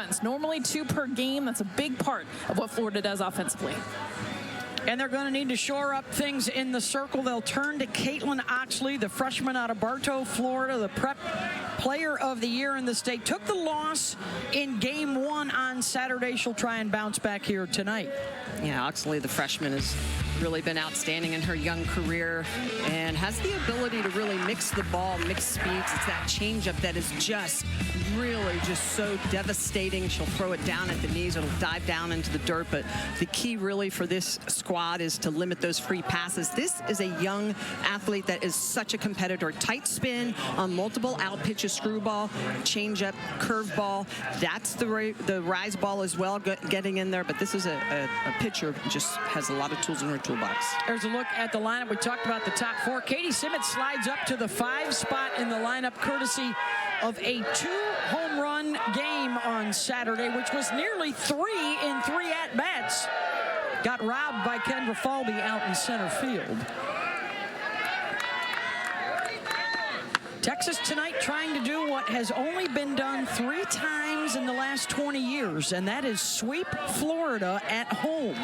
runs. Normally 2 per game. That's a big part of what Florida does offensively. And they're going to need to shore up things in the circle. They'll turn to Caitlin Oxley, the freshman out of Bartow, Florida, the prep player of the year in the state. Took the loss in game 1 on Saturday. She'll try and bounce back here tonight. Yeah, Oxley, the freshman, has really been outstanding in her young career and has the ability to really mix the ball, mix speeds. It's that changeup that is just really just so devastating. She'll throw it down at the knees. It'll dive down into the dirt. But the key really for this squad is to limit those free passes. This is a young athlete that is such a competitor. Tight spin on multiple out pitches, screwball, changeup, curveball. That's the rise ball as well, getting in there. But this is a pitcher who just has a lot of tools in her toolbox. There's a look at the lineup. We talked about the top 4. Katie Simmons slides up to the 5 spot in the lineup, courtesy of a 2-home run game on Saturday, which was nearly 3 in 3 at-bats. Got robbed by Kendra Falby out in center field. Texas tonight trying to do what has only been done 3 times in the last 20 years, and that is sweep Florida at home.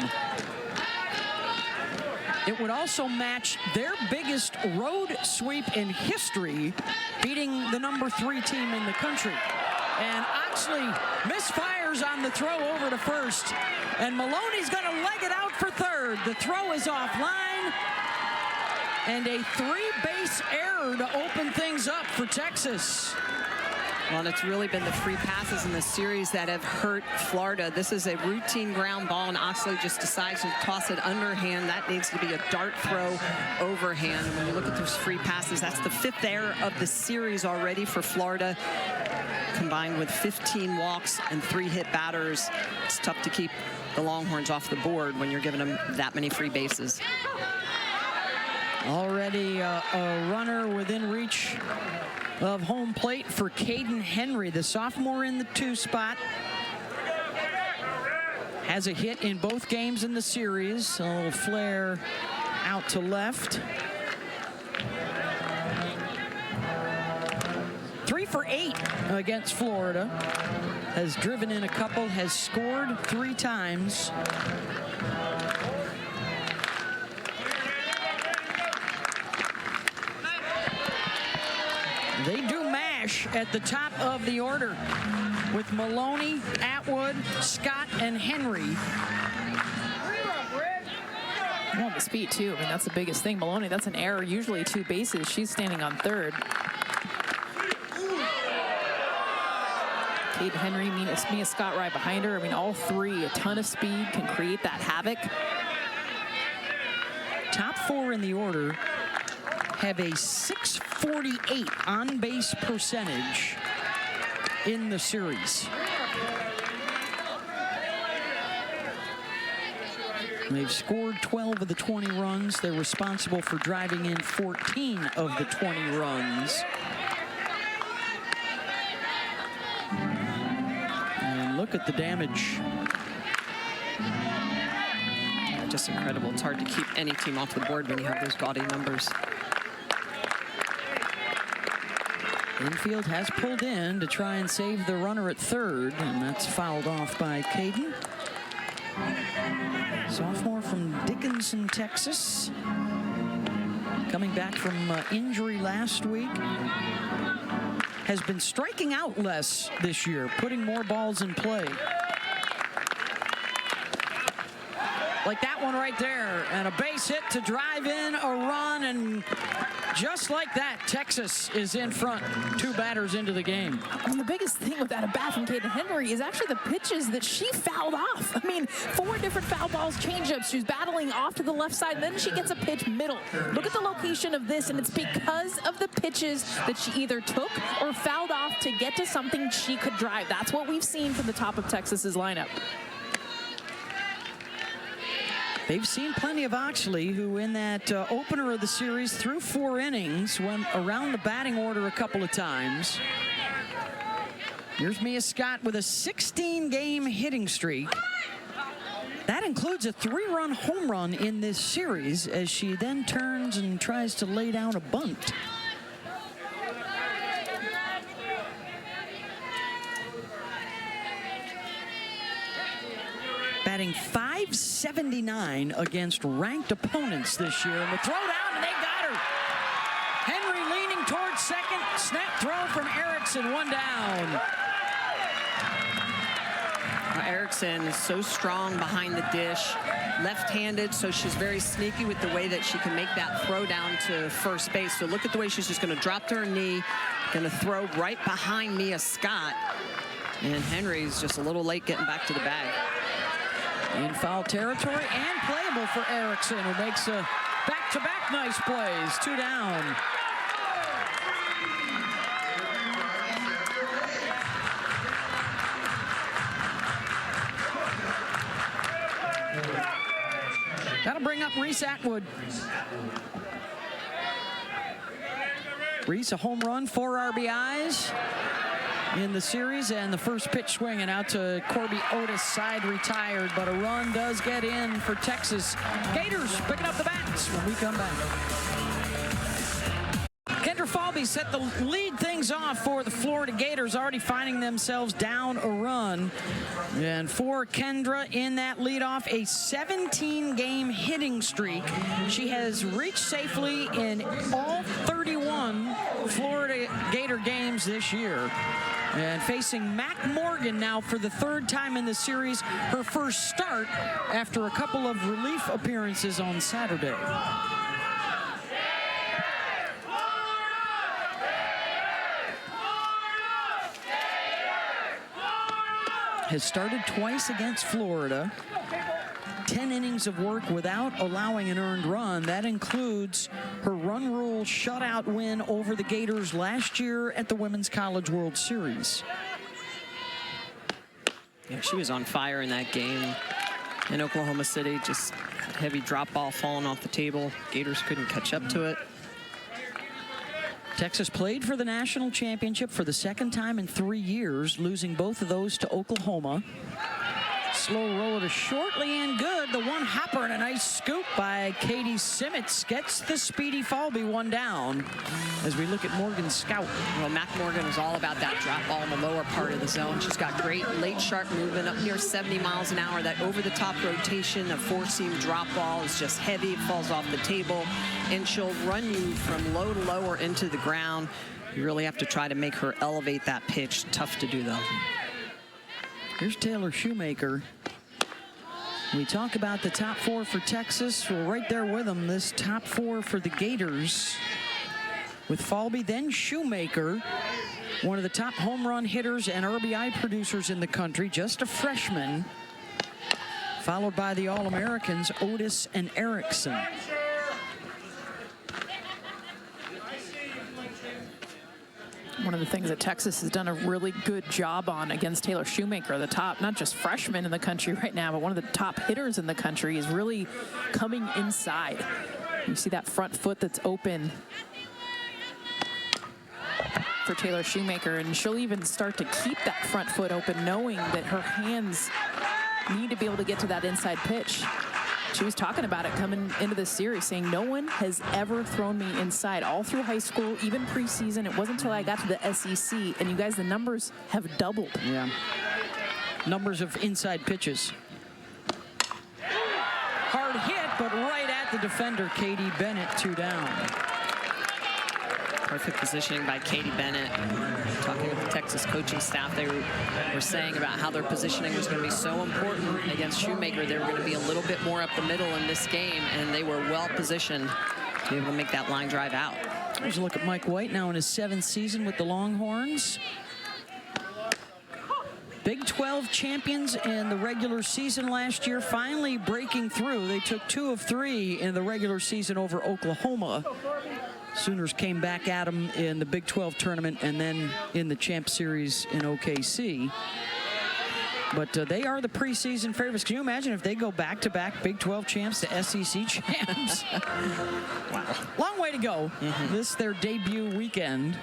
It would also match their biggest road sweep in history, beating the number 3 team in the country. And Oxley misfires on the throw over to first, and Maloney's going to leg it out for third. The throw is offline, and a 3-base error to open things up for Texas. Well, and it's really been the free passes in the series that have hurt Florida. This is a routine ground ball, and Oxley just decides to toss it underhand. That needs to be a dart throw overhand. When you look at those free passes, that's the 5th error of the series already for Florida. Combined with 15 walks and 3 hit batters, it's tough to keep the Longhorns off the board when you're giving them that many free bases. Already a runner within reach of home plate for Caden Henry, the sophomore in the 2 spot. Has a hit in both games in the series. A little flare out to left. 3 for 8 against Florida. Has driven in a couple, has scored 3 times. They do mash at the top of the order with Maloney, Atwood, Scott, and Henry. Well, the speed, too. I mean, that's the biggest thing. Maloney, that's an error. Usually 2 bases. She's standing on third. Kate Henry, Mia Scott right behind her. I mean, all 3, a ton of speed, can create that havoc. Top 4 in the order have a .648 on-base percentage in the series. They've scored 12 of the 20 runs. They're responsible for driving in 14 of the 20 runs. And look at the damage. Just incredible. It's hard to keep any team off the board when you have those gaudy numbers. Infield has pulled in to try and save the runner at third, and that's fouled off by Caden. Sophomore from Dickinson, Texas. Coming back from injury last week. Has been striking out less this year, putting more balls in play. Like that one right there, and a base hit to drive in a run, and just like that, Texas is in front, 2 batters into the game. And the biggest thing with that at bat from Caden Henry is actually the pitches that she fouled off. I mean, 4 different foul balls, changeups. She's battling off to the left side, then she gets a pitch middle. Look at the location of this, and it's because of the pitches that she either took or fouled off to get to something she could drive. That's what we've seen from the top of Texas's lineup. They've seen plenty of Oxley, who in that opener of the series threw 4 innings, went around the batting order a couple of times. Here's Mia Scott with a 16-game hitting streak. That includes a 3-run home run in this series, as she then turns and tries to lay down a bunt. batting .579 against ranked opponents this year. And the throw down, and they got her. Henry leaning towards second. Snap throw from Erickson, one down. Erickson is so strong behind the dish, left-handed, so she's very sneaky with the way that she can make that throw down to first base. So look at the way she's just going to drop to her knee, going to throw right behind Mia Scott. And Henry's just a little late getting back to the bag. In foul territory and playable for Erickson, who makes a back-to-back nice plays. 2 down. That'll bring up Reese Atwood. Reese, a home run, 4 RBIs in the series, and the first pitch swinging out to Corby Otis, side retired, but a run does get in for Texas. Gators picking up the bats when we come back. Kendra Falby set the lead things off for the Florida Gators, already finding themselves down a run. And for Kendra in that leadoff, a 17-game hitting streak. She has reached safely in all 31 Florida Gator games this year. And facing Mac Morgan now for the 3rd time in the series, her first start after a couple of relief appearances on Saturday. Has started twice against Florida. 10 innings of work without allowing an earned run. That includes her run rule shutout win over the Gators last year at the Women's College World Series. Yeah, she was on fire in that game in Oklahoma City. Just heavy drop ball falling off the table. Gators couldn't catch up to it. Texas played for the national championship for the 2nd time in 3 years, losing both of those to Oklahoma. Slow roller to shortly and good. The one hopper and a nice scoop by Katie Simmons gets the speedy Falby, 1 down. As we look at Morgan Scout. Well, Mac Morgan is all about that drop ball in the lower part of the zone. She's got great late sharp movement up near 70 miles an hour. That over-the-top rotation, a 4-seam drop ball is just heavy. It falls off the table, and she'll run you from low to low or into the ground. You really have to try to make her elevate that pitch. Tough to do, though. Here's Taylor Shoemaker. We talk about the top 4 for Texas. We're right there with them. This top 4 for the Gators. With Falby, then Shoemaker, one of the top home run hitters and RBI producers in the country, just a freshman. Followed by the All-Americans, Otis and Erickson. One of the things that Texas has done a really good job on against Taylor Shoemaker, the top, not just freshman in the country right now, but one of the top hitters in the country, is really coming inside. You see that front foot that's open for Taylor Shoemaker, and she'll even start to keep that front foot open, knowing that her hands need to be able to get to that inside pitch. She was talking about it coming into this series, saying no one has ever thrown me inside all through high school, even preseason. It wasn't until I got to the SEC, and you guys, the numbers have doubled. Yeah, numbers of inside pitches. Hard hit, but right at the defender, Katie Bennett, 2 down. Perfect positioning by Katie Bennett. Talking with the Texas coaching staff, they were saying about how their positioning was going to be so important against Shoemaker. They were going to be a little bit more up the middle in this game, and they were well positioned to be able to make that line drive out. Here's a look at Mike White now in his 7th season with the Longhorns. Big 12 champions in the regular season last year, finally breaking through. They took 2 of 3 in the regular season over Oklahoma. Sooners came back at them in the Big 12 tournament and then in the Champ Series in OKC. But they are the preseason favorites. Can you imagine if they go back-to-back Big 12 champs to SEC champs? Wow. Long way to go. This their debut weekend.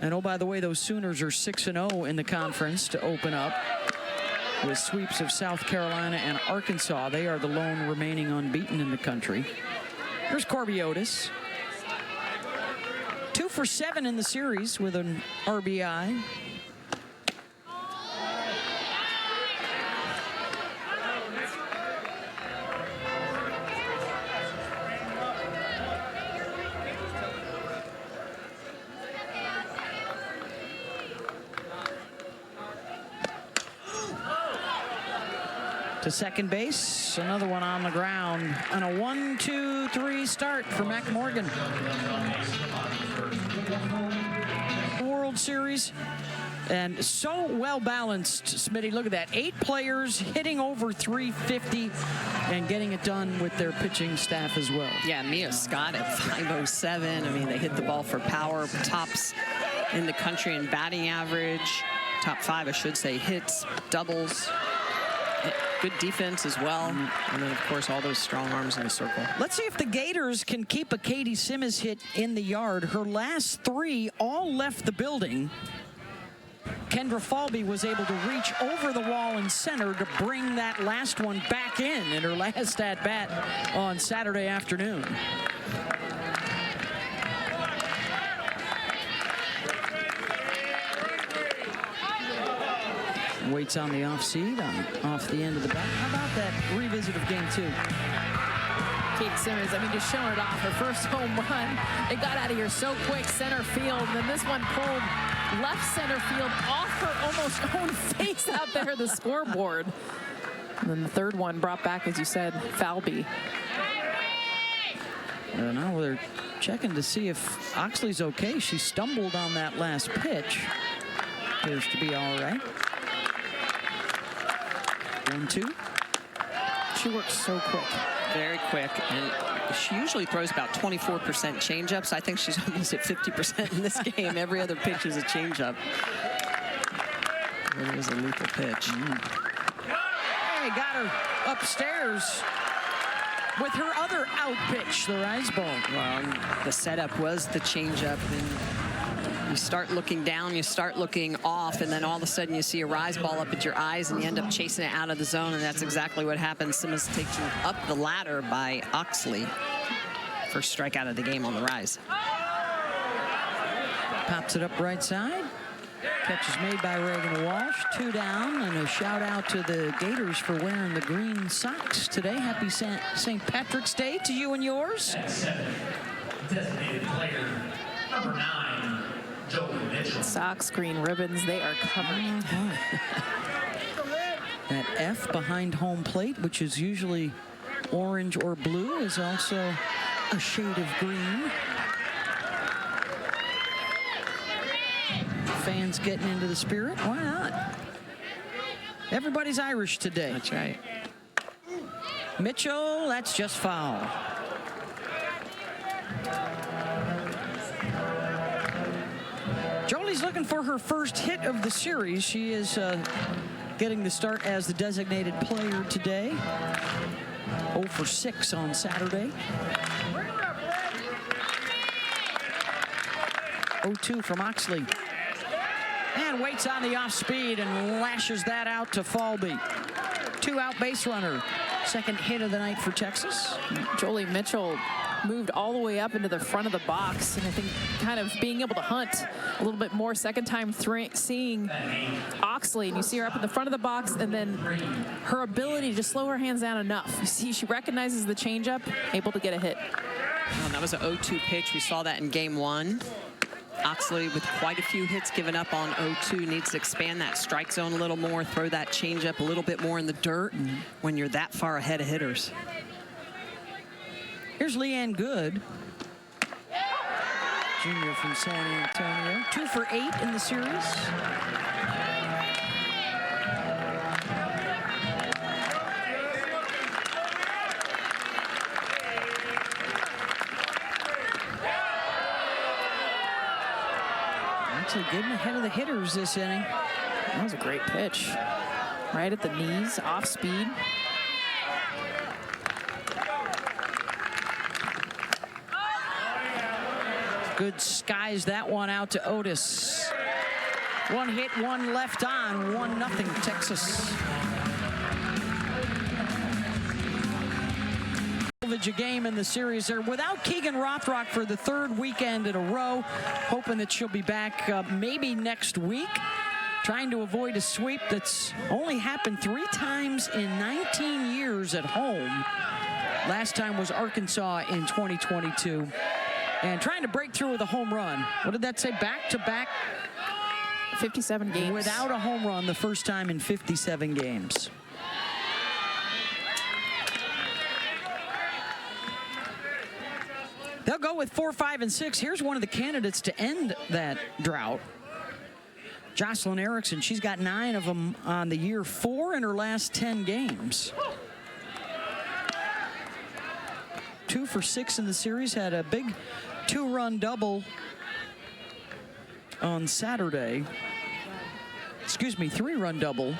And oh, by the way, those Sooners are 6-0 in the conference to open up with sweeps of South Carolina and Arkansas. They are the lone remaining unbeaten in the country. Here's Corby Otis. 2 for 7 in the series with an RBI. to second base. Another one on the ground. And a 1-2-3 start for Mac Morgan. World Series. And so well balanced, Smitty. Look at that. 8 players hitting over 350 and getting it done with their pitching staff as well. Yeah, Mia Scott at 507. I mean, they hit the ball for power, tops in the country in batting average. Top 5, I should say, hits, doubles. Good defense as well. And then, of course, all those strong arms in the circle. Let's see if the Gators can keep a Katie Simmons hit in the yard. Her last 3 all left the building. Kendra Falby was able to reach over the wall in center to bring that last one back in her last at-bat on Saturday afternoon. Waits on the off seed, off the end of the bat. How about that revisit of game 2? Katie Simmons, I mean, just showing it off. Her first home run. It got out of here so quick, center field. And then this one pulled left center field off her almost own face out there, the scoreboard. And then the third one brought back, as you said, Falby. Now they're checking to see if Oxley's okay. She stumbled on that last pitch. Appears to be all right. 1-2. She works so quick. Very quick, and she usually throws about 24% changeups. I think she's almost at 50% in this game. Every other pitch is a changeup. It was a lethal pitch. Hey, got her upstairs with her other out pitch, the rise ball. Well, the setup was the changeup, and you start looking down, you start looking off, and then all of a sudden you see a rise ball up at your eyes, and you end up chasing it out of the zone, and that's exactly what happened. Simmons taken up the ladder by Oxley. First strikeout of the game on the rise. Pops it up right side. Catch is made by Reagan Walsh. 2 down, and a shout out to the Gators for wearing the green socks today. Happy St. Patrick's Day to you and yours. Designated player number 9, Joey Mitchell. Socks, green ribbons, they are covered. That F behind home plate, which is usually orange or blue, is also a shade of green. Fans getting into the spirit, why not? Everybody's Irish today. That's right. Mitchell, that's just foul. Jolie's looking for her first hit of the series. She is getting the start as the designated player today. 0 for 6 on Saturday. 0-2 from Oxley. And waits on the off speed and lashes that out to Falby. 2 out base runner. Second hit of the night for Texas. Jolie Mitchell moved all the way up into the front of the box, and I think kind of being able to hunt a little bit more. Second time seeing Oxley, and you see her up in the front of the box, and then her ability to just slow her hands down enough. You see she recognizes the changeup, able to get a hit. Well, that was an 0-2 pitch. We saw that in game 1. Oxley with quite a few hits given up on 0-2 needs to expand that strike zone a little more, throw that changeup a little bit more in the dirt when you're that far ahead of hitters. Here's Leanne Good, junior from San Antonio. 2 for 8 in the series. Actually getting ahead of the hitters this inning. That was a great pitch. Right at the knees, off speed. Good skies that one out to Otis. 1 hit, 1 left on, 1-0 Texas. A game in the series there without Keegan Rothrock for the 3rd weekend in a row. Hoping that she'll be back maybe next week. Trying to avoid a sweep that's only happened 3 times in 19 years at home. Last time was Arkansas in 2022. And trying to break through with a home run. What did that say? Back-to-back 57 games. Without a home run the first time in 57 games. They'll go with 4, 5, and 6. Here's one of the candidates to end that drought. Jocelyn Erickson, she's got 9 of them on the year, 4 in her last 10 games. 2 for 6 in the series, had a big 2-run double on Saturday. Excuse me, 3-run double.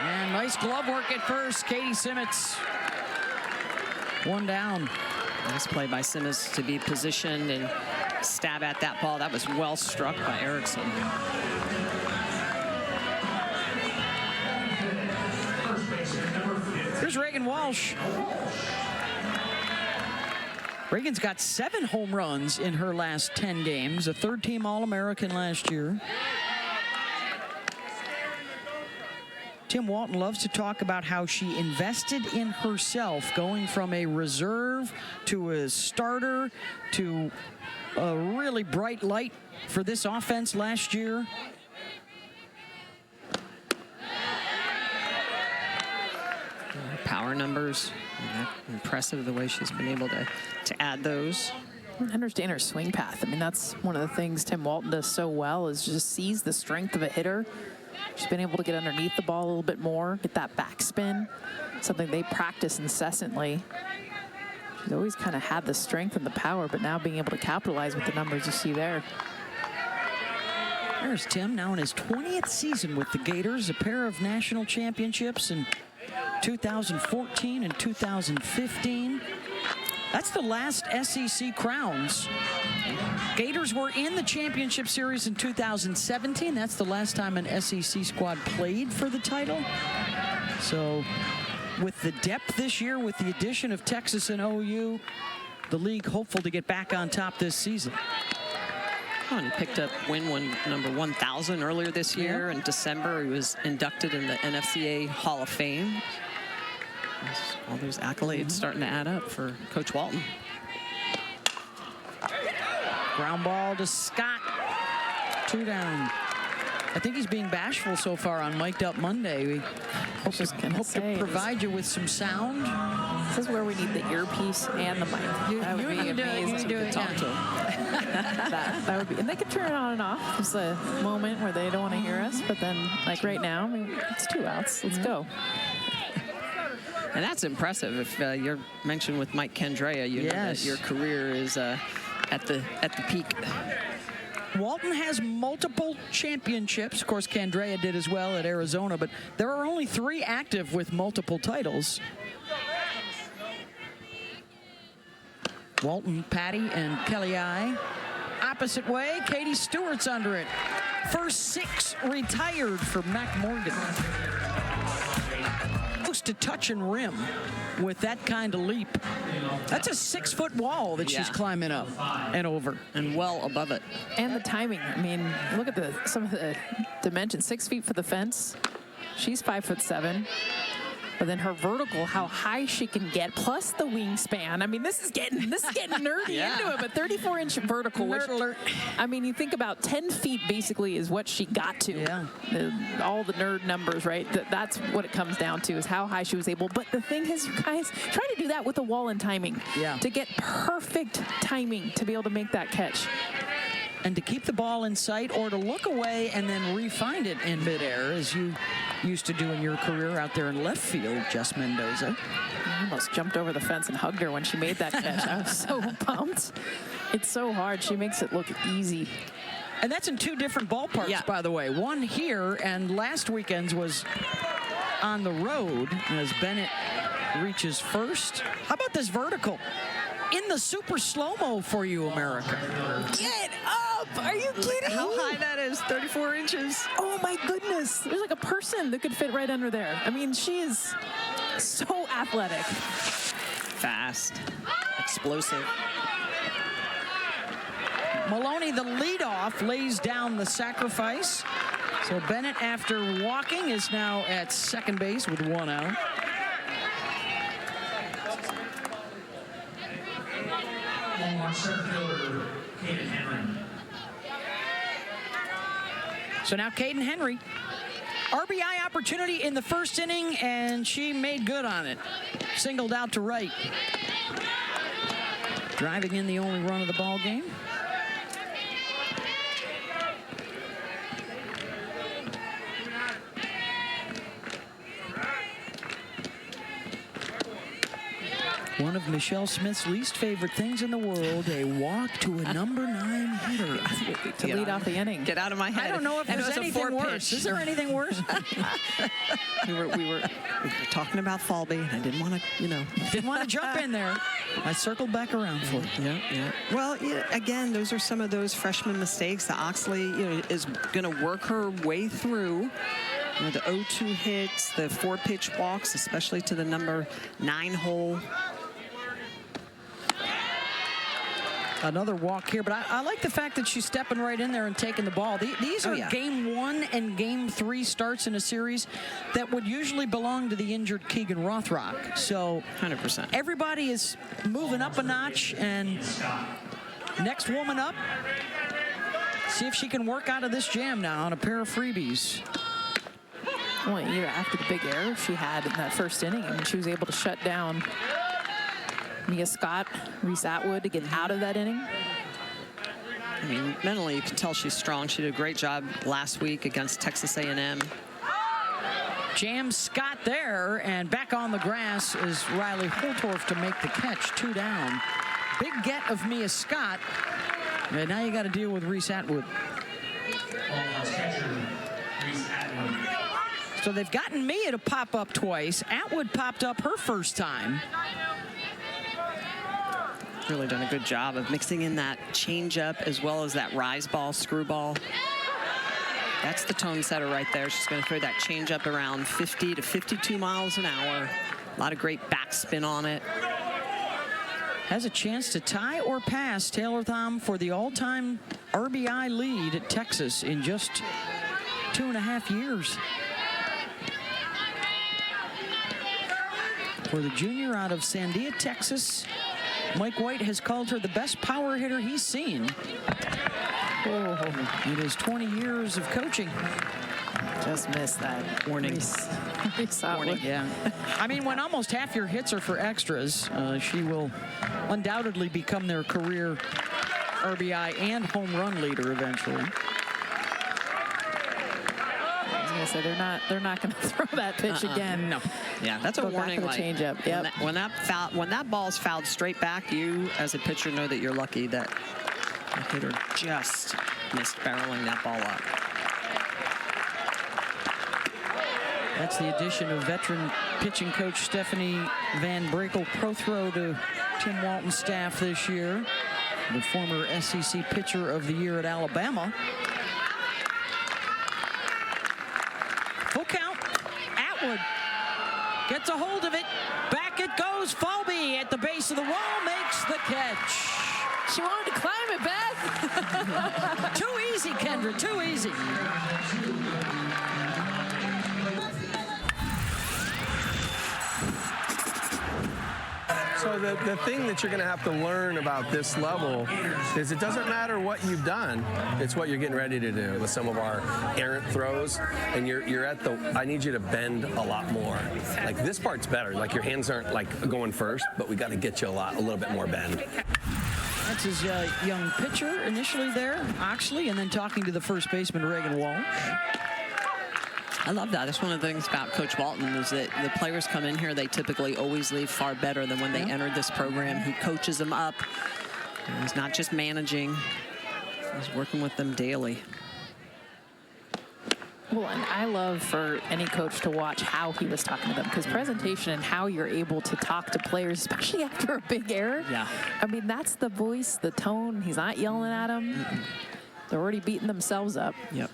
And nice glove work at first, Katie Simmons. 1 down. Nice play by Simmons to be positioned and stab at that ball. That was well struck by Erickson. Here's Reagan Walsh. Reagan's got 7 home runs in her last 10 games, a 3rd-team All-American last year. Tim Walton loves to talk about how she invested in herself, going from a reserve to a starter to a really bright light for this offense last year. Power numbers, impressive the way she's been able to add those. Understand her swing path. I mean, that's one of the things Tim Walton does so well, is just sees the strength of a hitter. She's been able to get underneath the ball a little bit more, get that backspin, something they practice incessantly. She's always kind of had the strength and the power, but now being able to capitalize with the numbers you see there. There's Tim, now in his 20th season with the Gators, a pair of national championships in 2014 and 2015. That's the last SEC crowns. Gators were in the championship series in 2017. That's the last time an SEC squad played for the title. So with the depth this year, with the addition of Texas and OU, the league hopeful to get back on top this season. Oh, and he picked up number 1,000 earlier this year. In December, he was inducted in the NFCA Hall of Fame. All those accolades starting to add up for Coach Walton. Ground ball to Scott. 2 down. I think he's being bashful so far on Mic'd Up Monday. We hope to provide you with some sound. This is where we need the earpiece and the mic. That would be amazing to talk to him. that would be, and they could turn it on and off. There's a moment where they don't want to hear us, but then, like right now, I mean, it's 2 outs. Let's go. And that's impressive. If you're mentioned with Mike Candrea, you know that your career is at the peak. Walton has multiple championships. Of course, Candrea did as well at Arizona, but there are only 3 active with multiple titles. Walton, Patty, and Kelly I. Opposite way, Katie Stewart's under it. First 6 retired for Mac Morgan. Close to touch and rim with that kind of leap. That's a 6-foot wall that she's climbing up and over. And well above it. And the timing. I mean, look at some of the dimensions. 6 feet for the fence. She's 5'7". But then her vertical, how high she can get, plus the wingspan. I mean, this is getting nerdy into it, but 34-inch vertical. Which, I mean, you think about 10 feet basically is what she got to. Yeah. All the nerd numbers, right? That's what it comes down to, is how high she was able. But the thing is, you guys, try to do that with the wall and timing. Yeah. To get perfect timing to be able to make that catch. And to keep the ball in sight, or to look away and then re-find it in midair, as you used to do in your career out there in left field, Jess Mendoza. I almost jumped over the fence and hugged her when she made that catch. I was so pumped. It's so hard. She makes it look easy. And that's in 2 different ballparks, by the way. One here, and last weekend's was on the road as Bennett reaches first. How about this vertical? In the super slow-mo for you, America. Get up! Are you kidding? How high that is, 34 inches. Oh my goodness. There's like a person that could fit right under there. I mean, she is so athletic. Fast, explosive. Maloney, the leadoff, lays down the sacrifice. So Bennett, after walking, is now at second base with 1 out. Longhorns center fielder, Caden Henry. So now Caden Henry RBI opportunity in the first inning, and she made good on it. Singled out to right. Driving in the only run of the ball game. One of Michelle Smith's least favorite things in the world, a walk to a number 9 hitter. To lead off the inning. Get out of my head. I don't know if And there's it was a anything worse. pitch. Is there anything worse? We were talking about Falby, and I didn't want to, Didn't want to jump in there. I circled back around for it. Yeah. Well, again, those are some of those freshman mistakes that Oxley, is going to work her way through. The 0-2 hits, the 4-pitch walks, especially to the number 9 hole. Another walk here, but I like the fact that she's stepping right in there and taking the ball. These are game 1 and game 3 starts in a series that would usually belong to the injured Keegan Rothrock. So 100%. Everybody is moving up a notch, and next woman up, see if she can work out of this jam now on a pair of freebies. Well, even after the big error she had in that first inning, I mean, she was able to shut down Mia Scott, Reese Atwood to get out of that inning. I mean, mentally, you can tell she's strong. She did a great job last week against Texas A&M. Jams Scott there, and back on the grass is Riley Holtorf to make the catch. 2 down. Big get of Mia Scott, and now you got to deal with Reese Atwood. Longhorns catcher, Reese Atwood. So they've gotten Mia to pop up twice. Atwood popped up her first time. Really done a good job of mixing in that changeup as well as that rise ball, screwball. That's the tone setter right there. She's going to throw that changeup around 50 to 52 miles an hour. A lot of great backspin on it. Has a chance to tie or pass Taylor Thom for the all-time RBI lead at Texas in just 2.5 years. For the junior out of Sandia, Texas, Mike White has called her the best power hitter he's seen. It is 20 years of coaching. Just missed that. Warning. Warning. Yeah. I mean, when almost half your hits are for extras, she will undoubtedly become their career RBI and home run leader eventually. I was gonna say they're not gonna throw that pitch again. No. Yeah, that's a Go back warning. to the changeup. Yep. When that ball's fouled straight back, you as a pitcher know that you're lucky that the hitter just missed barreling that ball up. That's the addition of veteran pitching coach Stephanie Van Brakel Prothro to Tim Walton's staff this year. The former SEC pitcher of the year at Alabama. Full count. Atwood gets a hold of it. Back it goes. Falby at the base of the wall makes the catch. She wanted to climb it, Beth. Too easy, Kendra, too easy. So the thing that you're going to have to learn about this level is it doesn't matter what you've done, it's what you're getting ready to do with some of our errant throws. And you're at the, I need you to bend a lot more. Like this part's better, like your hands aren't like going first, but we got to get you a little bit more bend. That's his young pitcher initially there, Oxley, and then talking to the first baseman, Reagan Walsh. I love that. That's one of the things about Coach Walton is that the players come in here, they typically always leave far better than when they entered this program. He coaches them up. He's not just managing. He's working with them daily. Well, and I love for any coach to watch how he was talking to them, because presentation and how you're able to talk to players, especially after a big error. Yeah. I mean, that's the voice, the tone. He's not yelling at them. They're already beating themselves up. Yep.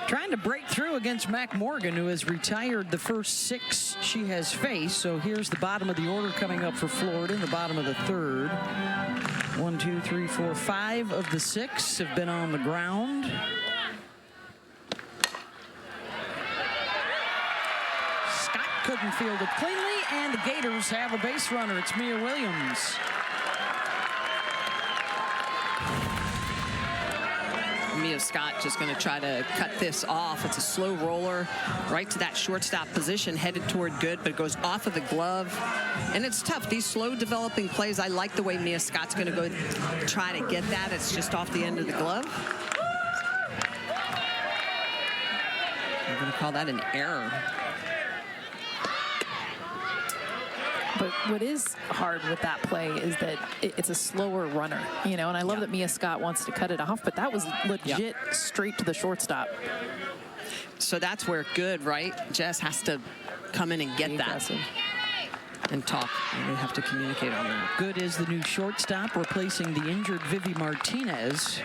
Trying to break through against Mac Morgan, who has retired the first 6 she has faced. So here's the bottom of the order coming up for Florida in the bottom of the 3rd. 1, 2, 3, 4, 5 of the 6 have been on the ground. Scott couldn't field it cleanly, and the Gators have a base runner. It's Mia Williams. Mia Scott just going to try to cut this off. It's a slow roller right to that shortstop position, headed toward good, but it goes off of the glove. And it's tough. These slow developing plays, I like the way Mia Scott's going to go try to get that. It's just off the end of the glove. I'm going to call that an error. But what is hard with that play is that it's a slower runner, you know, and I love that Mia Scott wants to cut it off, but that was legit straight to the shortstop. So that's where good, right? Jess has to come in and get that and talk. And we have to communicate on that. Good is the new shortstop, replacing the injured Vivi Martinez,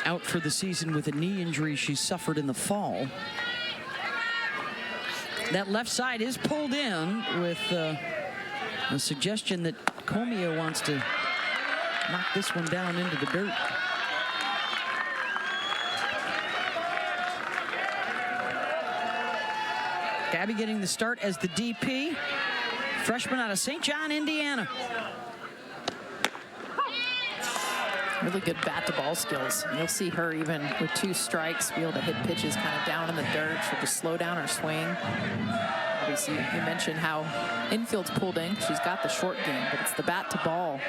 out for the season with a knee injury she suffered in the fall. That left side is pulled in with a suggestion that Comia wants to knock this one down into the dirt. Gabby getting the start as the DP. Freshman out of St. John, Indiana. Really good bat-to-ball skills. You'll see her even with 2 strikes be able to hit pitches kind of down in the dirt. She'll just slow down her swing. Obviously, you mentioned how infield's pulled in. She's got the short game, but it's the bat-to-ball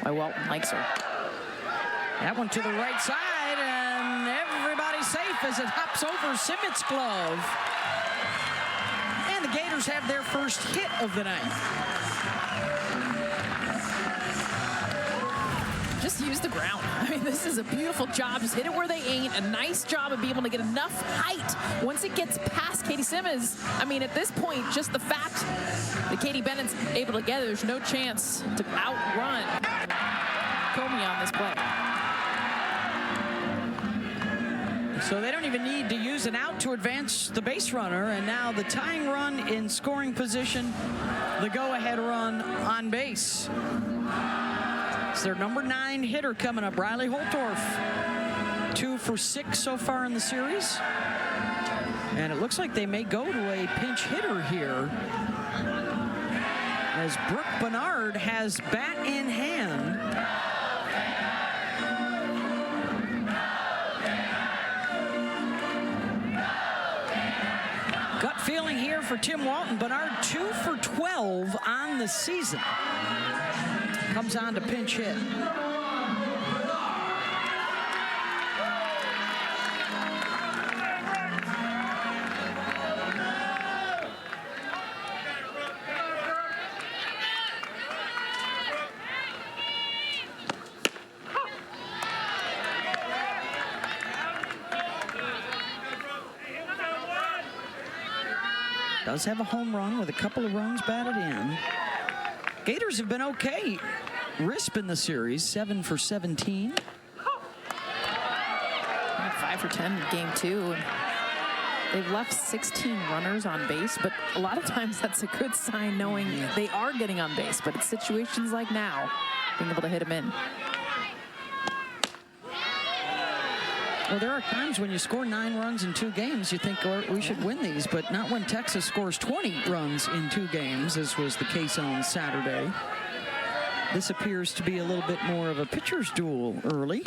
why Welton likes her. That one to the right side, and everybody's safe as it hops over Simmett's glove. And the Gators have their first hit of the night. Just use the ground. I mean, this is a beautiful job. Just hit it where they ain't. A nice job of being able to get enough height. Once it gets past Katie Simmons, I mean, at this point, just the fact that Katie Bennett's able to get it, there's no chance to outrun Comey on this play. So they don't even need to use an out to advance the base runner, and now the tying run in scoring position, the go-ahead run on base. It's their number 9 hitter coming up, Riley Holtorf. 2 for 6 so far in the series. And it looks like they may go to a pinch hitter here, as Brooke Bernard has bat in hand. Gut feeling here for Tim Walton. Bernard 2 for 12 on the season. Comes on to pinch hit. Does have a home run with a couple of runs batted in. Gators have been okay. Risp in the series, 7 for 17. 5 for 10 in game 2. They've left 16 runners on base, but a lot of times that's a good sign knowing they are getting on base. But it's situations like now, being able to hit them in. Well, there are times when you score 9 runs in 2 games, you think, oh, we should win these, but not when Texas scores 20 runs in 2 games, as was the case on Saturday. This appears to be a little bit more of a pitcher's duel early.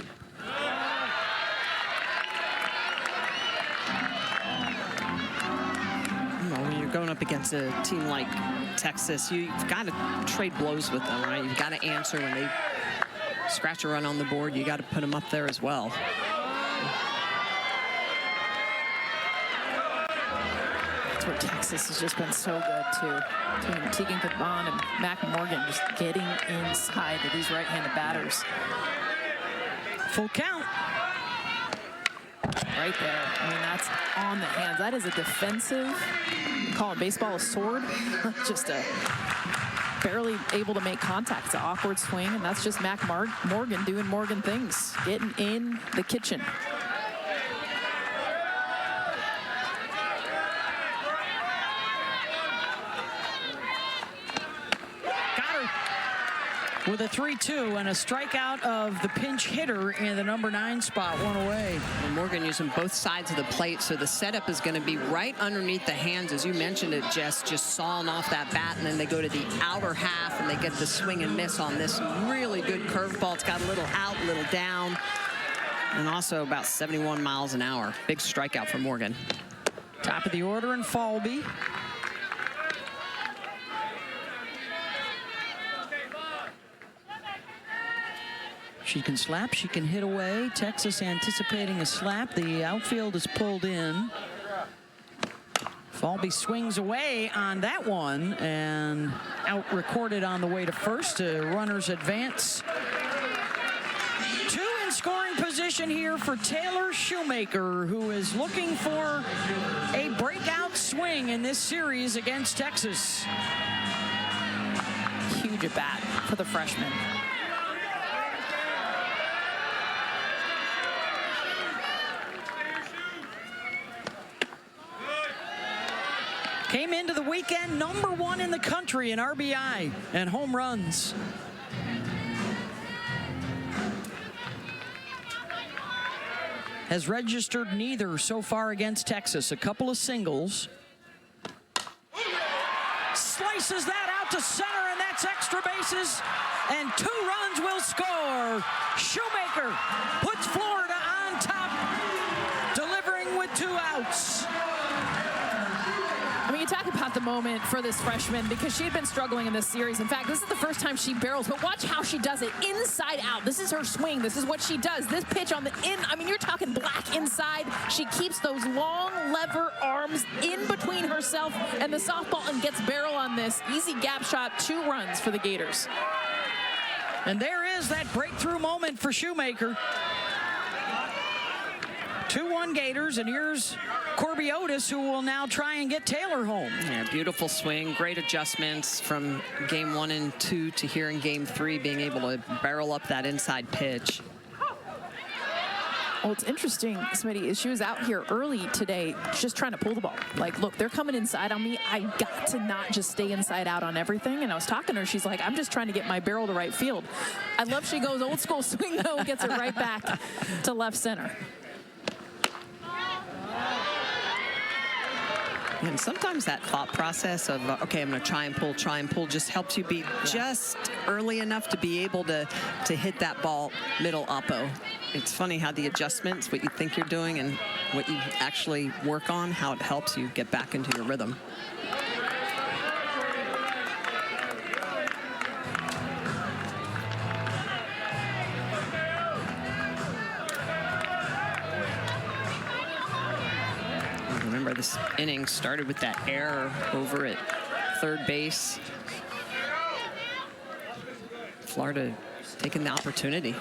When you're going up against a team like Texas, you've got to trade blows with them, right? You've got to answer when they scratch a run on the board. You got to put them up there as well. That's where Texas has just been so good, too. Between Tegan Caban and Mac Morgan just getting inside of these right-handed batters. Full count. Right there. I mean, that's on the hands. That is a defensive, call it baseball, a sword. Just a barely able to make contact. It's an awkward swing, and that's just Mac Morgan doing Morgan things, getting in the kitchen. With a 3-2 and a strikeout of the pinch hitter in the number 9 spot, 1 away. And Morgan using both sides of the plate, so the setup is going to be right underneath the hands. As you mentioned it, Jess, just sawing off that bat, and then they go to the outer half, and they get the swing and miss on this really good curveball. It's got a little out, a little down. and also about 71 miles an hour. Big strikeout for Morgan. Top of the order in Falby. She can slap, she can hit away. Texas anticipating a slap. The outfield is pulled in. Falby swings away on that one and out recorded on the way to first. Runners advance. Two in scoring position here for Taylor Shoemaker, who is looking for a breakout swing in this series against Texas. Huge at bat for the freshman. Came into the weekend #1 in the country in RBI and home runs. Has registered neither so far against Texas. A couple of singles. Slices that out to center, and that's extra bases. And 2 runs will score. Shoemaker puts Florida on top, delivering with 2 outs. I mean, you talk about the moment for this freshman because she had been struggling in this series. In fact, this is the first time she barrels, but watch how she does it inside out. This is her swing. This is what she does. This pitch on the I mean, you're talking black inside. She keeps those long lever arms in between herself and the softball and gets barrel on this. Easy gap shot, 2 runs for the Gators. And there is that breakthrough moment for Shoemaker. 2-1 Gators, and here's Corby Otis, who will now try and get Taylor home. Yeah, beautiful swing, great adjustments from game 1 and 2 to here in game 3, being able to barrel up that inside pitch. Well, it's interesting, Smitty, is she was out here early today just trying to pull the ball. Like, look, they're coming inside on me. I got to not just stay inside out on everything. And I was talking to her. She's like, I'm just trying to get my barrel to right field. I love she goes old school swing, though, gets it right back to left center. And sometimes that thought process of, okay, I'm going to try and pull, just helps you be just early enough to be able to hit that ball middle oppo. It's funny how the adjustments, what you think you're doing and what you actually work on, how it helps you get back into your rhythm. Remember, this inning started with that error over at third base. Florida taking the opportunity.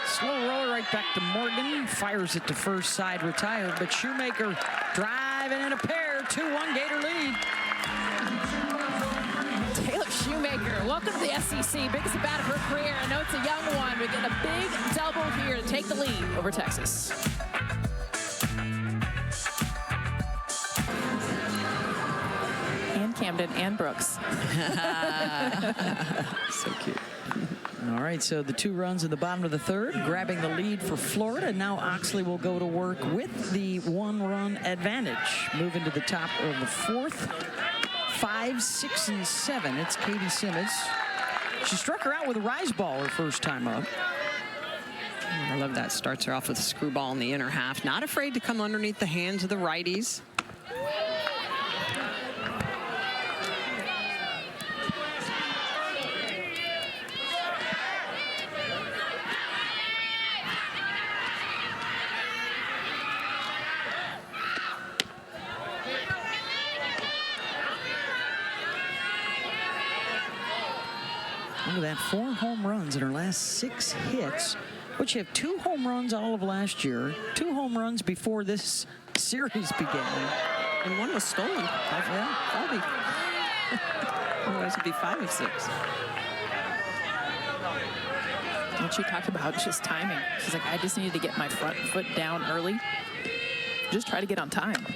Slow roller right back to Morgan. Fires it to first, side retired, but Shoemaker driving in a pair. 2-1 Gator lead. Taylor Shoemaker, welcome to the SEC. Biggest at bat of her career. I know it's a young one. We get a big double here to take the lead over Texas. Camden and Brooks. So cute. All right, so the 2 runs in the bottom of the third, grabbing the lead for Florida. Now Oxley will go to work with the 1-run advantage. Moving to the top of the 4th. 5, 6, and 7. It's Katie Simmons. She struck her out with a rise ball her first time up. I love that. Starts her off with a screwball in the inner half. Not afraid to come underneath the hands of the righties. Look at that, 4 home runs in her last 6 hits, which have 2 home runs all of last year, 2 home runs before this series began. And 1 was stolen. Yeah. Otherwise it'd be 5 of 6. What she talked about, just timing. She's like, I just needed to get my front foot down early. Just try to get on time.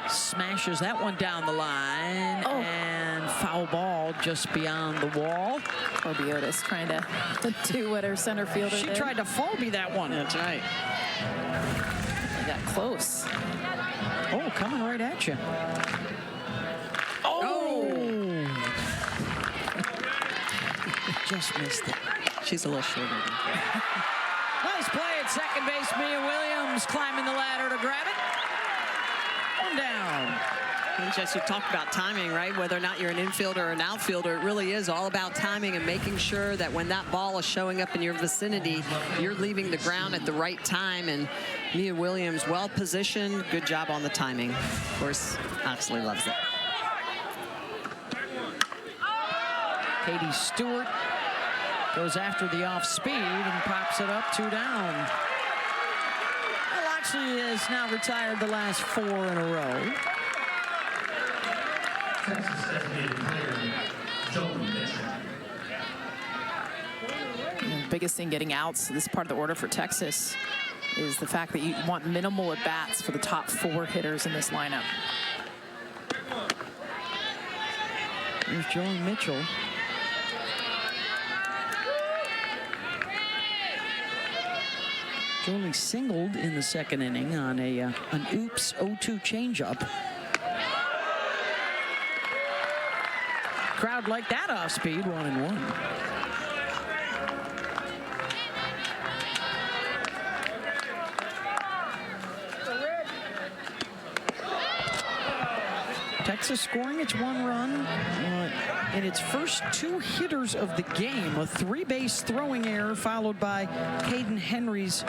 Smashes that one down the line, and foul ball just beyond the wall. Corby Otis trying to do what her center fielder She did. tried to Falby that one. That's right. They got close. Oh, coming right at you. Just missed it. She's a little shorter than at second base. Mia Williams climbing the ladder to grab it. One down. And Jess, you talked about timing, right? Whether or not you're an infielder or an outfielder, it really is all about timing and making sure that when that ball is showing up in your vicinity, you're leaving the ground at the right time. And Mia Williams, well positioned. Good job on the timing. Of course, Oxley loves it. Katie Stewart goes after the off speed and pops it up, 2 down. Well, Oxley has now retired the last 4 in a row. Texas designated player, Joey Mitchell. The biggest thing getting outs this part of the order for Texas is the fact that you want minimal at-bats for the top 4 hitters in this lineup. There's Joey Mitchell. Jolie singled in the second inning on an oops 0-2 changeup. Crowd liked that off speed, 1-1. Texas scoring its 1 run in its first 2 hitters of the game. A 3-base throwing error followed by Caden Henry's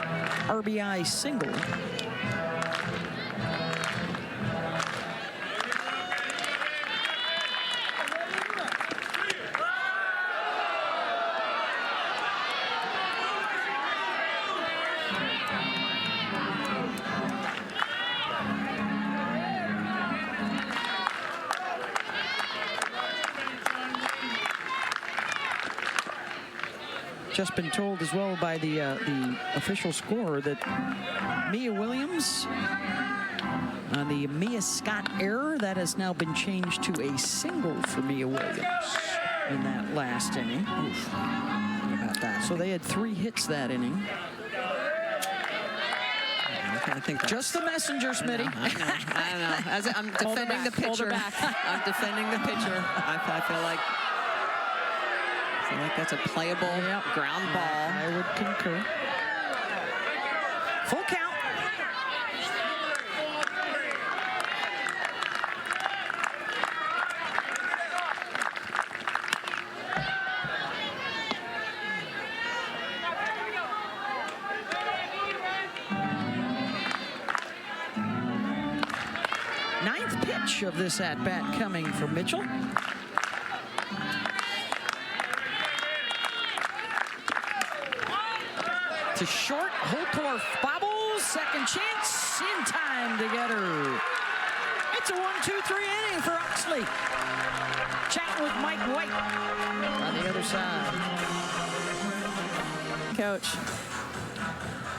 RBI single. Just been told as well by the official scorer that Mia Williams on the Mia Scott error, that has now been changed to a single for Mia Williams in that last inning. Oof. How about that? So they had 3 hits that inning. I think just the messenger, Smitty. I know. As I'm defending the pitcher. I'm defending the pitcher. I feel like that's a playable ground ball. I would concur. Full count. Ninth pitch of this at-bat coming from Mitchell. To short, Holtorf bobbles, second chance, in time to get her. It's a 1-2-3 inning for Oxley. Chatting with Mike White on the other side. Coach.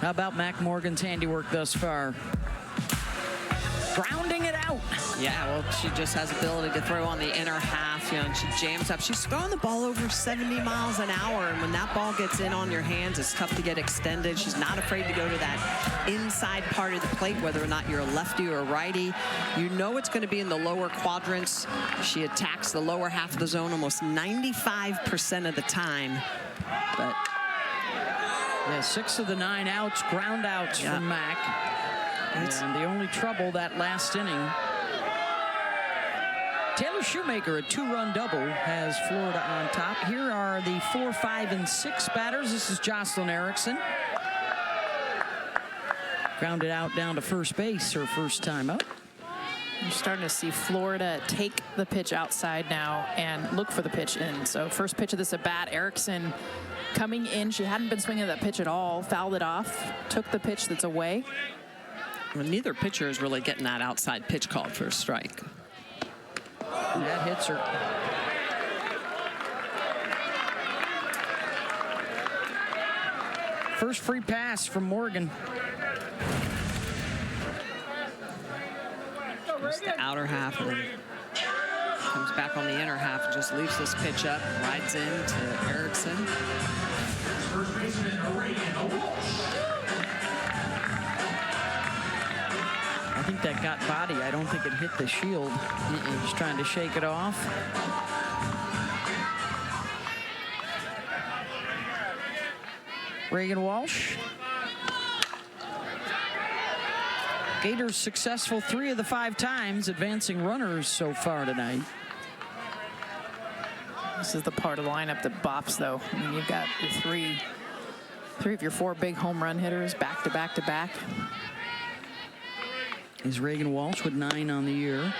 How about Mac Morgan's handiwork thus far? Grounding it out. Yeah, well, she just has ability to throw on the inner half, you know, and she jams up. She's throwing the ball over 70 miles an hour, and when that ball gets in on your hands, it's tough to get extended. She's not afraid to go to that inside part of the plate, whether or not you're a lefty or a righty. You know it's going to be in the lower quadrants. She attacks the lower half of the zone almost 95% of the time. But yeah, 6 of the 9 outs, ground outs from Mac. And the only trouble that last inning, Taylor Shoemaker, a 2-run double, has Florida on top. Here are the 4, 5, and 6 batters. This is Jocelyn Erickson. Grounded out down to first base, her first time up. You're starting to see Florida take the pitch outside now and look for the pitch in. So first pitch of this at bat, Erickson coming in. She hadn't been swinging that pitch at all. Fouled it off, took the pitch that's away. well, neither pitcher is really getting that outside pitch called for a strike. That hits her. First free pass from Morgan. Just the outer half and then comes back on the inner half and just leaves this pitch up, rides in to Erickson. First baseman, I think that got body. I don't think it hit the shield. Just trying to shake it off. Reagan Walsh Gators successful 3 of the 5 times, advancing runners so far tonight. This is the part of the lineup that bops, though. I mean, you've got your three of your 4 big home run hitters back to back to back. Is Reagan Walsh with 9 on the year.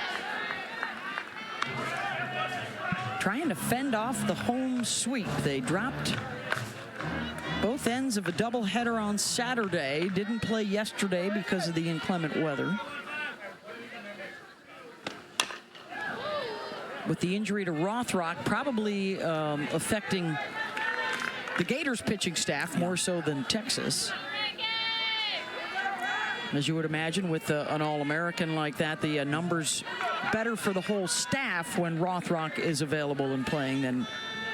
Trying to fend off the home sweep. They dropped both ends of a doubleheader on Saturday. Didn't play yesterday because of the inclement weather. With the injury to Rothrock probably affecting the Gators pitching staff more so than Texas. As you would imagine, with an All-American like that, the numbers better for the whole staff when Rothrock is available and playing than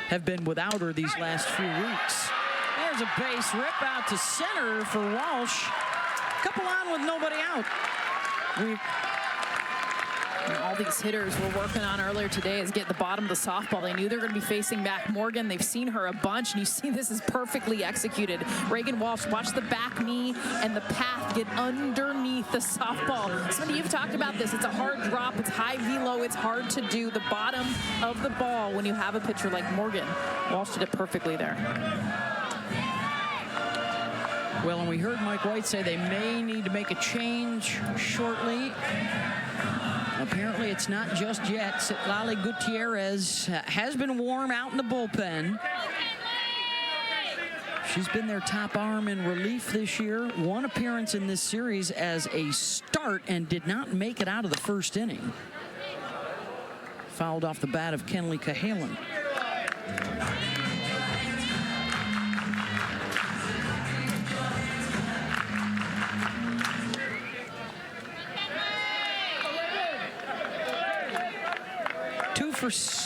have been without her these last few weeks. There's a base rip out to center for Walsh. Couple on with nobody out. All these hitters we're working on earlier today is get the bottom of the softball. They knew they were going to be facing Mac Morgan. They've seen her a bunch, and you see this is perfectly executed. Reagan Walsh, watch the back knee and the path get underneath the softball. Somebody, you've talked about this. It's a hard drop. It's high velo. It's hard to do the bottom of the ball when you have a pitcher like Morgan. Walsh did it perfectly there. Well, and we heard Mike White say they may need to make a change shortly. Apparently it's not just yet. Citlali Gutierrez has been warm out in the bullpen. She's been their top arm in relief this year. 1 appearance in this series as a start and did not make it out of the first inning. Fouled off the bat of Kenley Cahalan.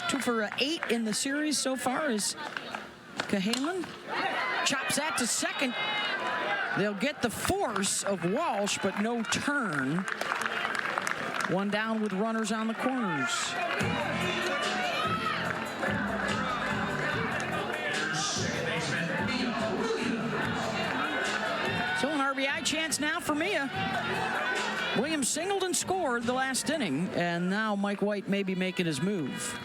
Two for 8 in the series so far is Cahalan. Chops that to second. They'll get the force of Walsh, but no turn. 1 down with runners on the corners. So an RBI chance now for Mia. Williams singled and scored the last inning, and now Mike White may be making his move.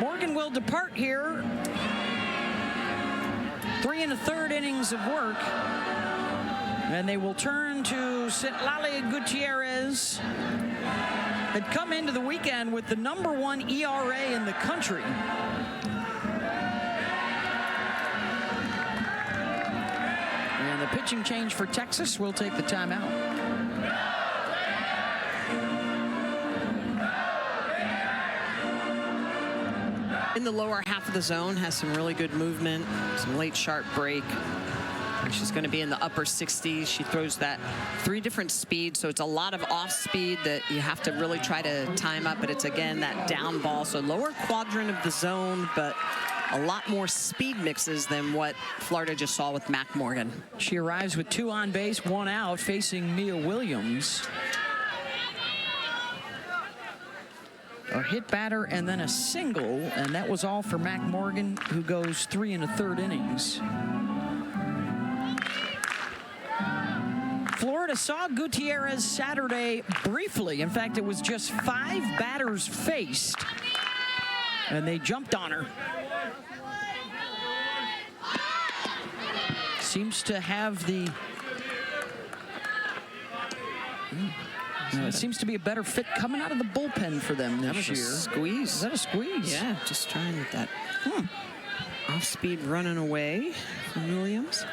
Morgan will depart here. 3 1/3 innings of work. And they will turn to Citlali Gutierrez. Had come into the weekend with the #1 ERA in the country. And the pitching change for Texas will take the timeout. In the lower half of the zone, has some really good movement, some late sharp break. She's going to be in the upper 60s. She throws that 3 different speeds, so it's a lot of off speed that you have to really try to time up, but it's again that down ball, so lower quadrant of the zone, but a lot more speed mixes than what Florida just saw with Mac Morgan. She arrives with 2 on base, 1 out, facing Mia Williams. A hit batter and then a single, and that was all for Mac Morgan, who goes 3 1/3 innings. Florida saw Gutierrez Saturday briefly. In fact, it was just 5 batters faced, and they jumped on her. Seems to have the... it seems to be a better fit coming out of the bullpen for them this year. Squeeze. Is that a squeeze? Yeah, just trying with that off-speed running away from Williams.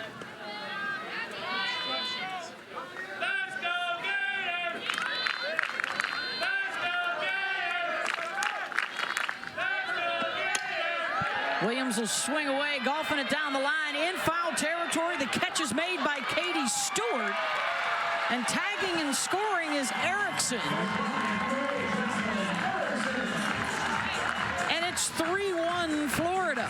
Williams will swing away, golfing it down the line in foul territory. The catch is made by Katie Stewart. And tagging and scoring is Erickson. And it's 3-1 Florida.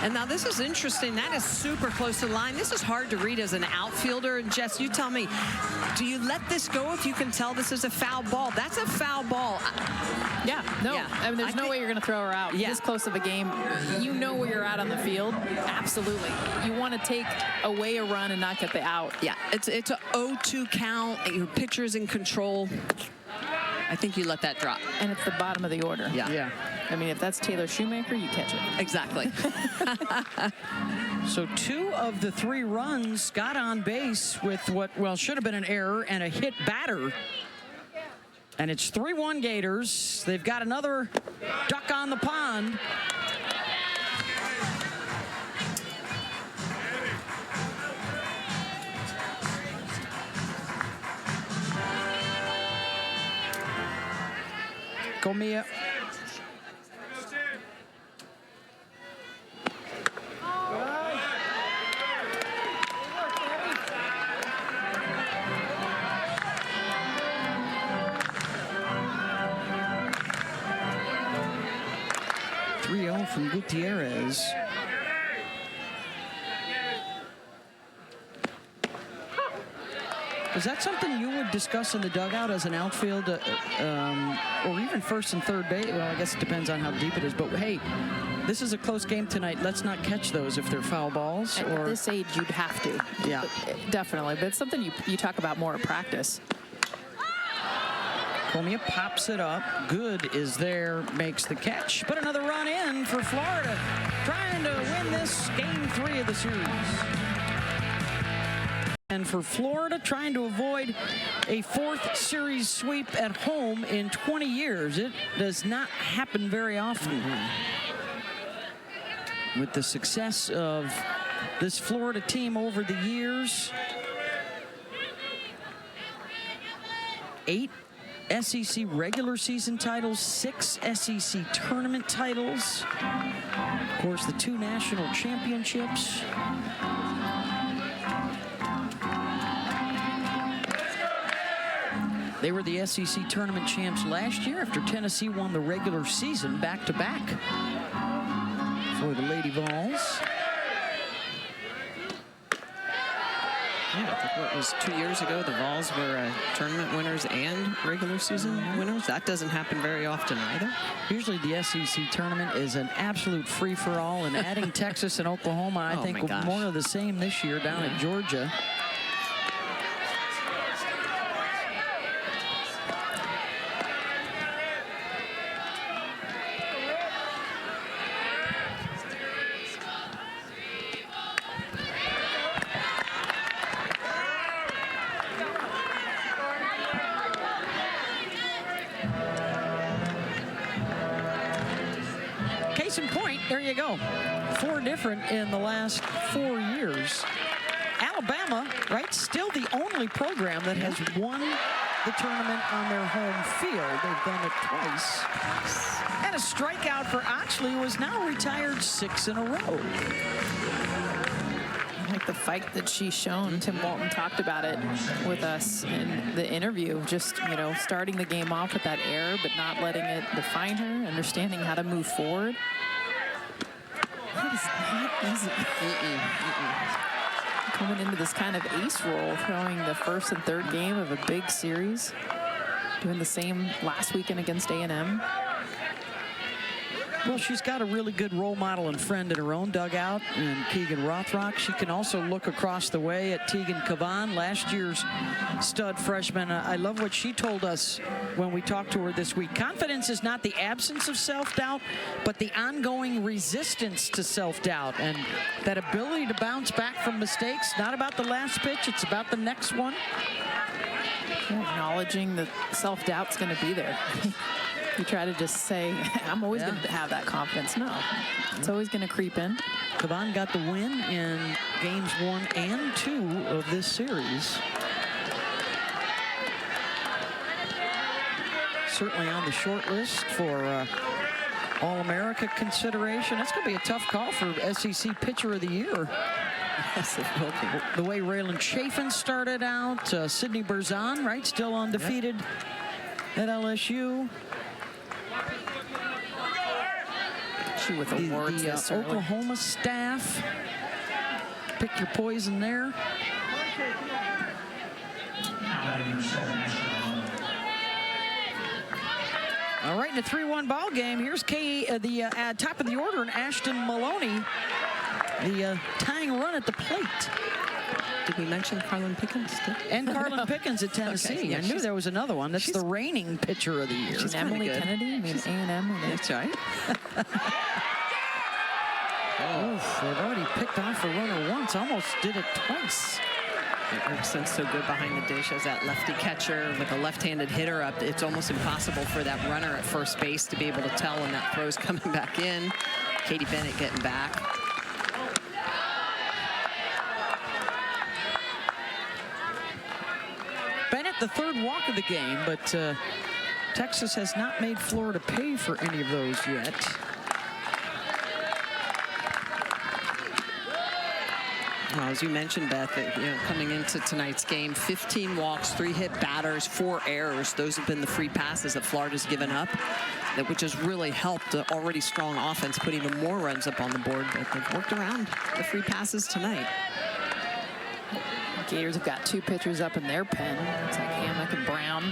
And now this is interesting. That is super close to the line. This is hard to read as an outfielder. And Jess, you tell me, do you let this go if you can tell this is a foul ball? That's a foul ball. Yeah, no. Yeah. I mean, there's no way you're going to throw her out. Yeah. This close of a game, you know where you're at on the field. Absolutely. You want to take away a run and not get the out. Yeah, it's a 0-2 count. Your pitcher's in control. I think you let that drop. And it's the bottom of the order. Yeah. I mean, if that's Taylor Shoemaker, you catch it. Exactly. So 2 of the 3 runs got on base with what, well, should have been an error and a hit batter. And it's 3-1 Gators. They've got another duck on the pond. Go Mia. From Gutierrez. Is that something you would discuss in the dugout as an outfield, or even first and third base? Well, I guess it depends on how deep it is. But hey, this is a close game tonight. Let's not catch those if they're foul balls. At this age, you'd have to. Yeah, definitely. But it's something you talk about more at practice. Comia pops it up. Good is there, makes the catch. But another run in for Florida, trying to win this game 3 of the series. And for Florida, trying to avoid a 4th series sweep at home in 20 years. It does not happen very often. With the success of this Florida team over the years, 8 SEC regular season titles, 6 SEC tournament titles. Of course, the 2 national championships. They were the SEC tournament champs last year after Tennessee won the regular season back-to-back for the Lady Vols. Yeah, I think what was 2 years ago, the Vols were tournament winners and regular season winners. That doesn't happen very often either. Usually the SEC tournament is an absolute free-for-all, and adding Texas and Oklahoma, I think, will be more of the same this year down at Georgia. Case in point, there you go. 4 different in the last 4 years. Alabama, right, still the only program that has won the tournament on their home field. They've done it twice. And a strikeout for Oxley, who is now retired 6 in a row. Like the fight that she's shown. Tim Walton talked about it with us in the interview. Just, you know, starting the game off with that error, but not letting it define her, understanding how to move forward. That is not easy. Coming into this kind of ace role, throwing the first and third game of a big series. Doing the same last weekend against A&M. Well, she's got a really good role model and friend in her own dugout, and Keegan Rothrock. She can also look across the way at Tegan Cavan, last year's stud freshman. I love what she told us when we talked to her this week. Confidence is not the absence of self-doubt, but the ongoing resistance to self-doubt, and that ability to bounce back from mistakes. Not about the last pitch, it's about the next one. Acknowledging that self-doubt's going to be there. You try to just say, I'm always going to have that confidence. No, it's always going to creep in. Cavan got the win in games 1 and 2 of this series. Certainly on the short list for All-America consideration. That's going to be a tough call for SEC Pitcher of the Year. Yes, it will be. The way Raylan Chafin started out, Sydney Berzon, right, still undefeated at LSU. She with awards the this early. Oklahoma staff. Pick your poison there. All right, in a 3-1 ball game, here's the top of the order, and Ashton Maloney, the tying run at the plate. Did we mention Carlin Pickens? And Carlin Pickens at Tennessee. Okay, yeah, I knew there was another one. That's the reigning pitcher of the year. She's Emily Kennedy. I mean, A&M. That's right. Oof, they've already picked off a runner once. Almost did it twice. Erickson's so good behind the dish as that lefty catcher with a left-handed hitter up. It's almost impossible for that runner at first base to be able to tell when that throw's coming back in. Katie Bennett getting back. Bennett, the third walk of the game, but Texas has not made Florida pay for any of those yet. Well, as you mentioned, Beth, coming into tonight's game, 15 walks, 3 hit batters, 4 errors. Those have been the free passes that Florida's given up, which has really helped the already strong offense put even more runs up on the board. But they've worked around the free passes tonight. Gators have got 2 pitchers up in their pen. It's like Hammock and Brown,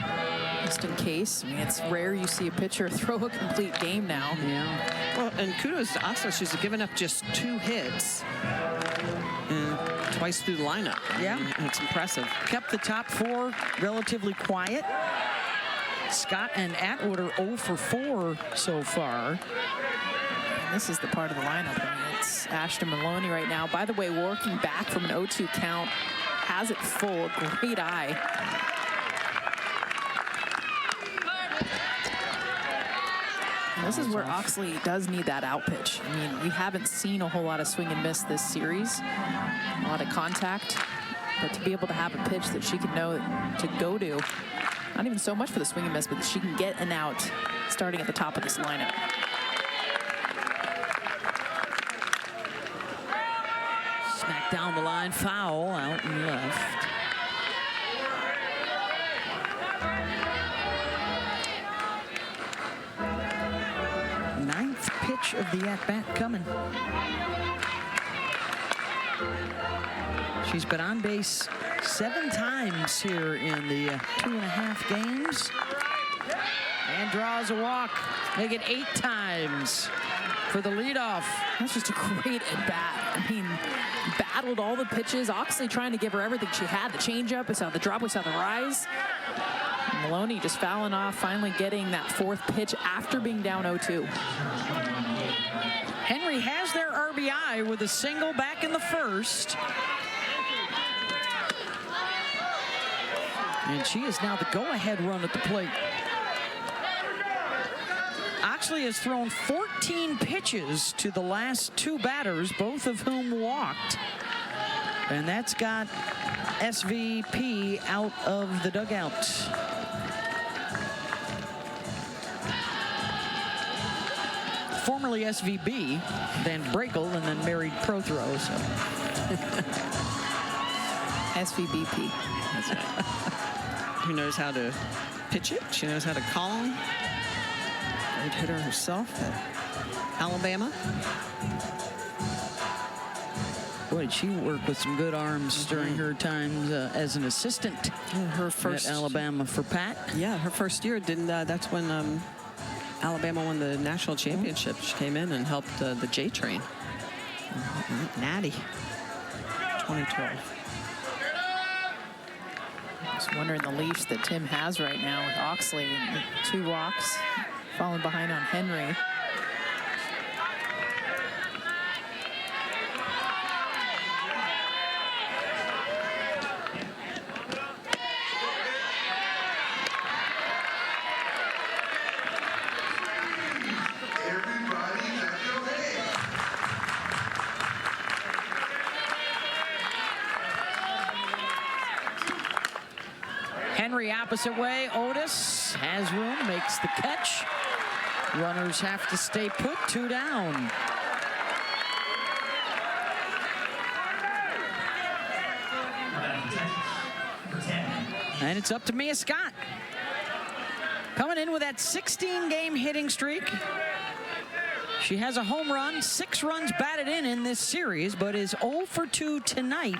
just in case. I mean, it's rare you see a pitcher throw a complete game now. Yeah. Well, and kudos to Oxley. She's given up just 2 hits. Twice through the lineup. Yeah. It's impressive. Kept the top 4 relatively quiet. Scott and Atwood are 0 for 4 so far. And this is the part of the lineup. I mean, it's Ashton Maloney right now. By the way, working back from an 0-2 count. Has it full. Great eye. And this is where Oxley does need that out pitch. I mean, we haven't seen a whole lot of swing and miss this series. A lot of contact. But to be able to have a pitch that she can know to go to, not even so much for the swing and miss, but that she can get an out starting at the top of this lineup. Smack down the line, foul out and left. Ninth pitch of the at-bat coming. She's been on base 7 times here in the 2.5 games. And draws a walk. Make it 8 times for the leadoff. That's just a great at-bat. I mean, battled all the pitches. Oxley trying to give her everything she had. The changeup, we saw the drop, we saw the rise. Maloney just fouling off, finally getting that 4th pitch after being down 0-2. Henry has their RBI with a single back in the first. And she is now the go-ahead run at the plate. Oxley has thrown 14 pitches to the last 2 batters, both of whom walked. And that's got SVP out of the dugout. Formerly SVB, then Brakel, and then married Prothrow. So. SVBP. That's right. Who knows how to pitch it? She knows how to call him. Great hitter herself at Alabama. Boy, did she work with some good arms during her time as an assistant Her first at Alabama for Pat. Yeah, her first year didn't. That's when Alabama won the national championship. She came in and helped the J train. Natty. 2012. Just wondering the leash that Tim has right now with Oxley. 2 walks, falling behind on Henry. Henry opposite way. Otis has room, makes the catch. Runners have to stay put, 2 down. And it's up to Mia Scott. Coming in with that 16-game hitting streak. She has a home run, 6 runs batted in this series, but is 0 for 2 tonight.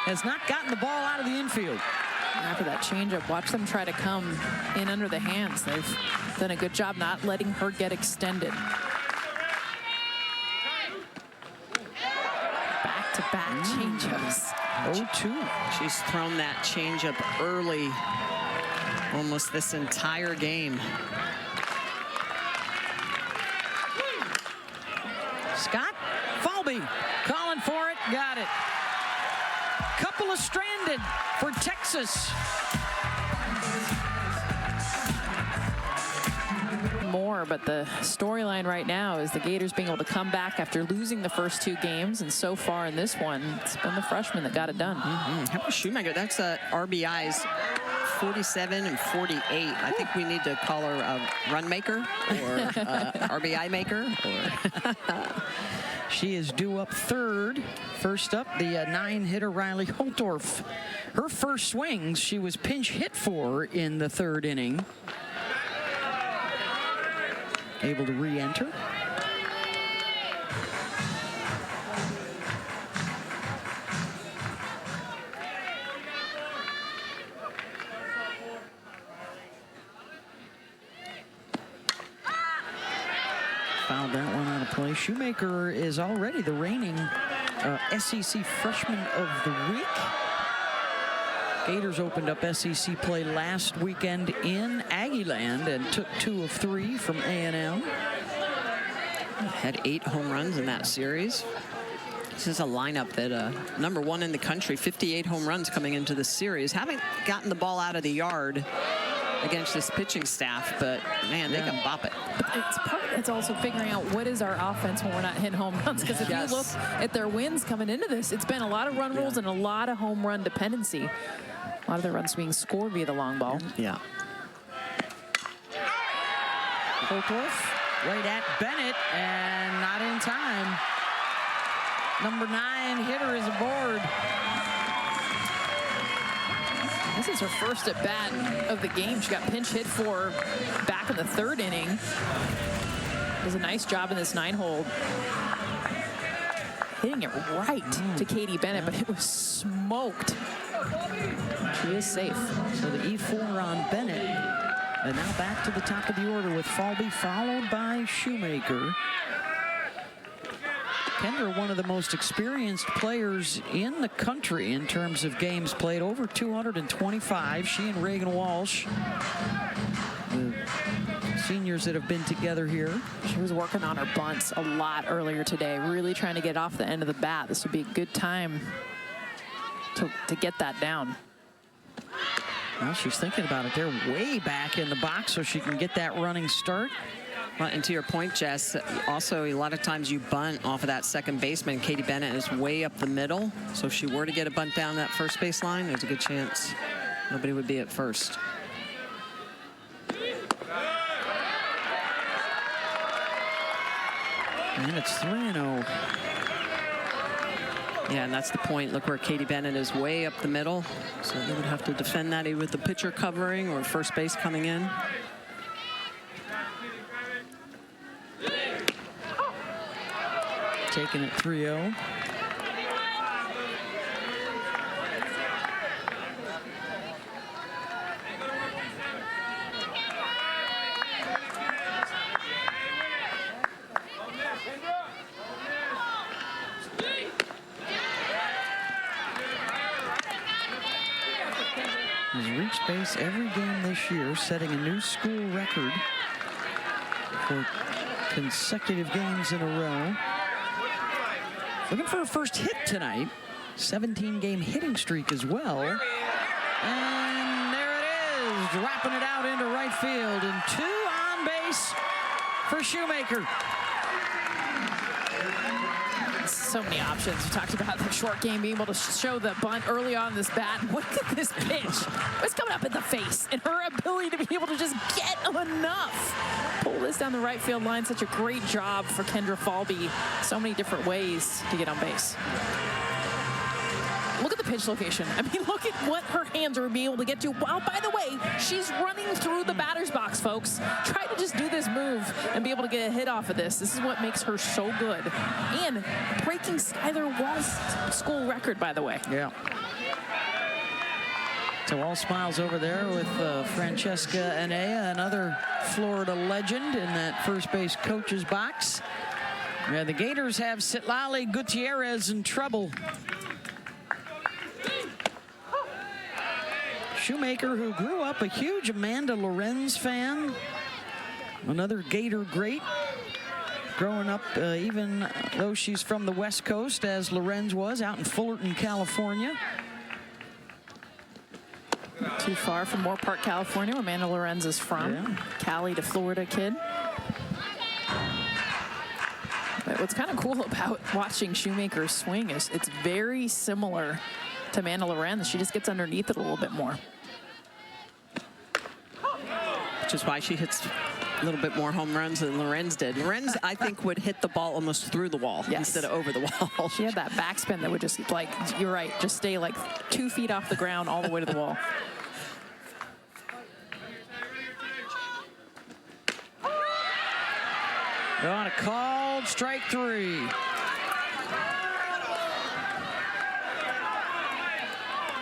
Has not gotten the ball out of the infield. After that changeup, watch them try to come in under the hands. They've done a good job not letting her get extended. Back-to-back changeups. 0-2. She's thrown that changeup early, almost this entire game. Scott Falby calling for it, got it. Couple of stranded for Texas. More, but the storyline right now is the Gators being able to come back after losing the first 2 games, and so far in this one, it's been the freshman that got it done. How about Shoemaker? That's RBIs 47 and 48. I think we need to call her a run maker or RBI maker. Or She is due up third. First up, the 9-hitter Riley Holtorf. Her first swings, she was pinch hit for in the 3rd inning. Able to re-enter. Fouled that one out of play. Shoemaker is already the reigning SEC Freshman of the Week. Gators opened up SEC play last weekend in Aggieland and took 2 of 3 from A&M. had 8 home runs in that series. This is a lineup that #1 in the country, 58 home runs coming into this series. Haven't gotten the ball out of the yard against this pitching staff, but man, they can bop it. It's also figuring out what is our offense when we're not hitting home runs, because if you look at their wins coming into this, it's been a lot of run rules and a lot of home run dependency. A lot of the runs being scored via the long ball. Yeah. Holtorf right at Bennett and not in time. Number 9 hitter is aboard. This is her first at bat of the game. She got pinch hit for back in the 3rd inning. Does a nice job in this 9-hole. Hitting it right to Katie Bennett, but it was smoked. She is safe. So the E4 on Bennett. And now back to the top of the order with Falby, followed by Shoemaker. Kendra, one of the most experienced players in the country in terms of games played, over 225. She and Reagan Walsh, the seniors that have been together here. She was working on her bunts a lot earlier today, really trying to get off the end of the bat. This would be a good time to get that down. Well, she's thinking about it. They're way back in the box so she can get that running start. Well, and to your point, Jess, also a lot of times you bunt off of that second baseman. Katie Bennett is way up the middle, so if she were to get a bunt down that first base line, there's a good chance nobody would be at first. And it's 3-0. Yeah, and that's the point. Look where Katie Bennett is, way up the middle. So they would have to defend that either with the pitcher covering or first base coming in. Taking it 3-0. Has reached base every game this year, setting a new school record for consecutive games in a row. Looking for her first hit tonight. 17-game hitting streak as well. And there it is, dropping it out into right field. And 2 on base for Shoemaker. So many options. We talked about the short game, being able to show the bunt early on this bat. Look at this pitch. It's coming up in the face, and her ability to be able to just get enough. Pull this down the right field line. Such a great job for Kendra Falby. So many different ways to get on base. Look at the pitch location. I mean, look at what her hands are being able to get to. Well, by the way, she's running through the batter's box, folks. Try to just do this move and be able to get a hit off of this. This is what makes her so good. And breaking Skylar Wall's school record, by the way. Yeah. So all smiles over there with Francesca Anea, another Florida legend in that first base coach's box. Yeah, the Gators have Citlali Gutierrez in trouble. Shoemaker, who grew up a huge Amanda Lorenz fan, another Gator great, growing up even though she's from the West Coast, as Lorenz was, out in Fullerton, California. Too far from Moore Park, California, where Amanda Lorenz is from. Yeah. Cali to Florida kid. But what's kind of cool about watching Shoemaker's swing is it's very similar to Amanda Lorenz. She just gets underneath it a little bit more. Which is why she hits a little bit more home runs than Lorenz did. Lorenz, I think, would hit the ball almost through the wall instead of over the wall. She had that backspin that would just, like, you're right, just stay like 2 feet off the ground all the way to the wall. On a called strike 3.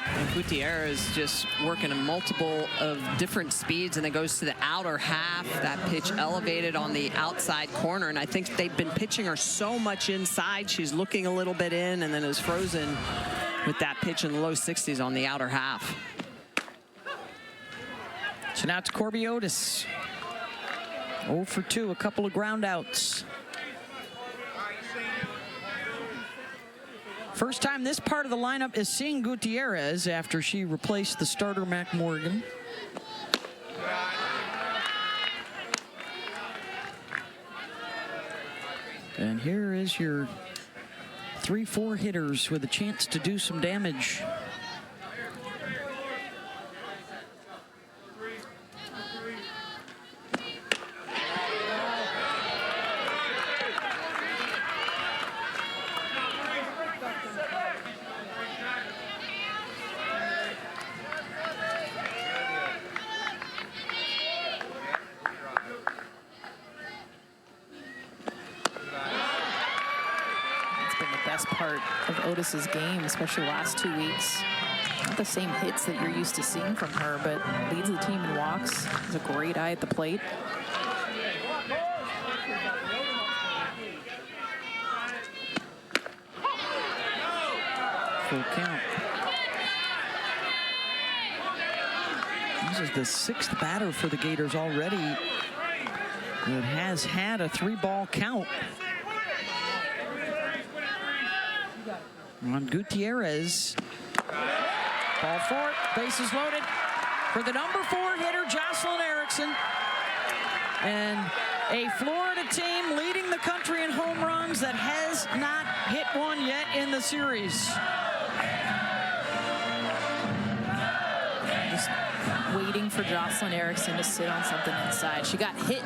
And Gutierrez just working a multiple of different speeds, and it goes to the outer half. That pitch elevated on the outside corner, and I think they've been pitching her so much inside. She's looking a little bit in, and then is frozen with that pitch in the low 60s on the outer half. So now it's Corby Otis. 0 for 2, a couple of ground outs. First time this part of the lineup is seeing Gutierrez after she replaced the starter Mac Morgan. And here is your 3-4 hitters with a chance to do some damage. Part of Otis's game, especially last 2 weeks. Not the same hits that you're used to seeing from her, but leads the team in walks. Has a great eye at the plate. Full count. This is the 6th batter for the Gators already. It has had a 3-ball count. On Gutierrez. Ball 4, bases loaded for the number 4 hitter, Jocelyn Erickson. And a Florida team leading the country in home runs that has not hit one yet in the series. Just waiting for Jocelyn Erickson to sit on something inside. She got hit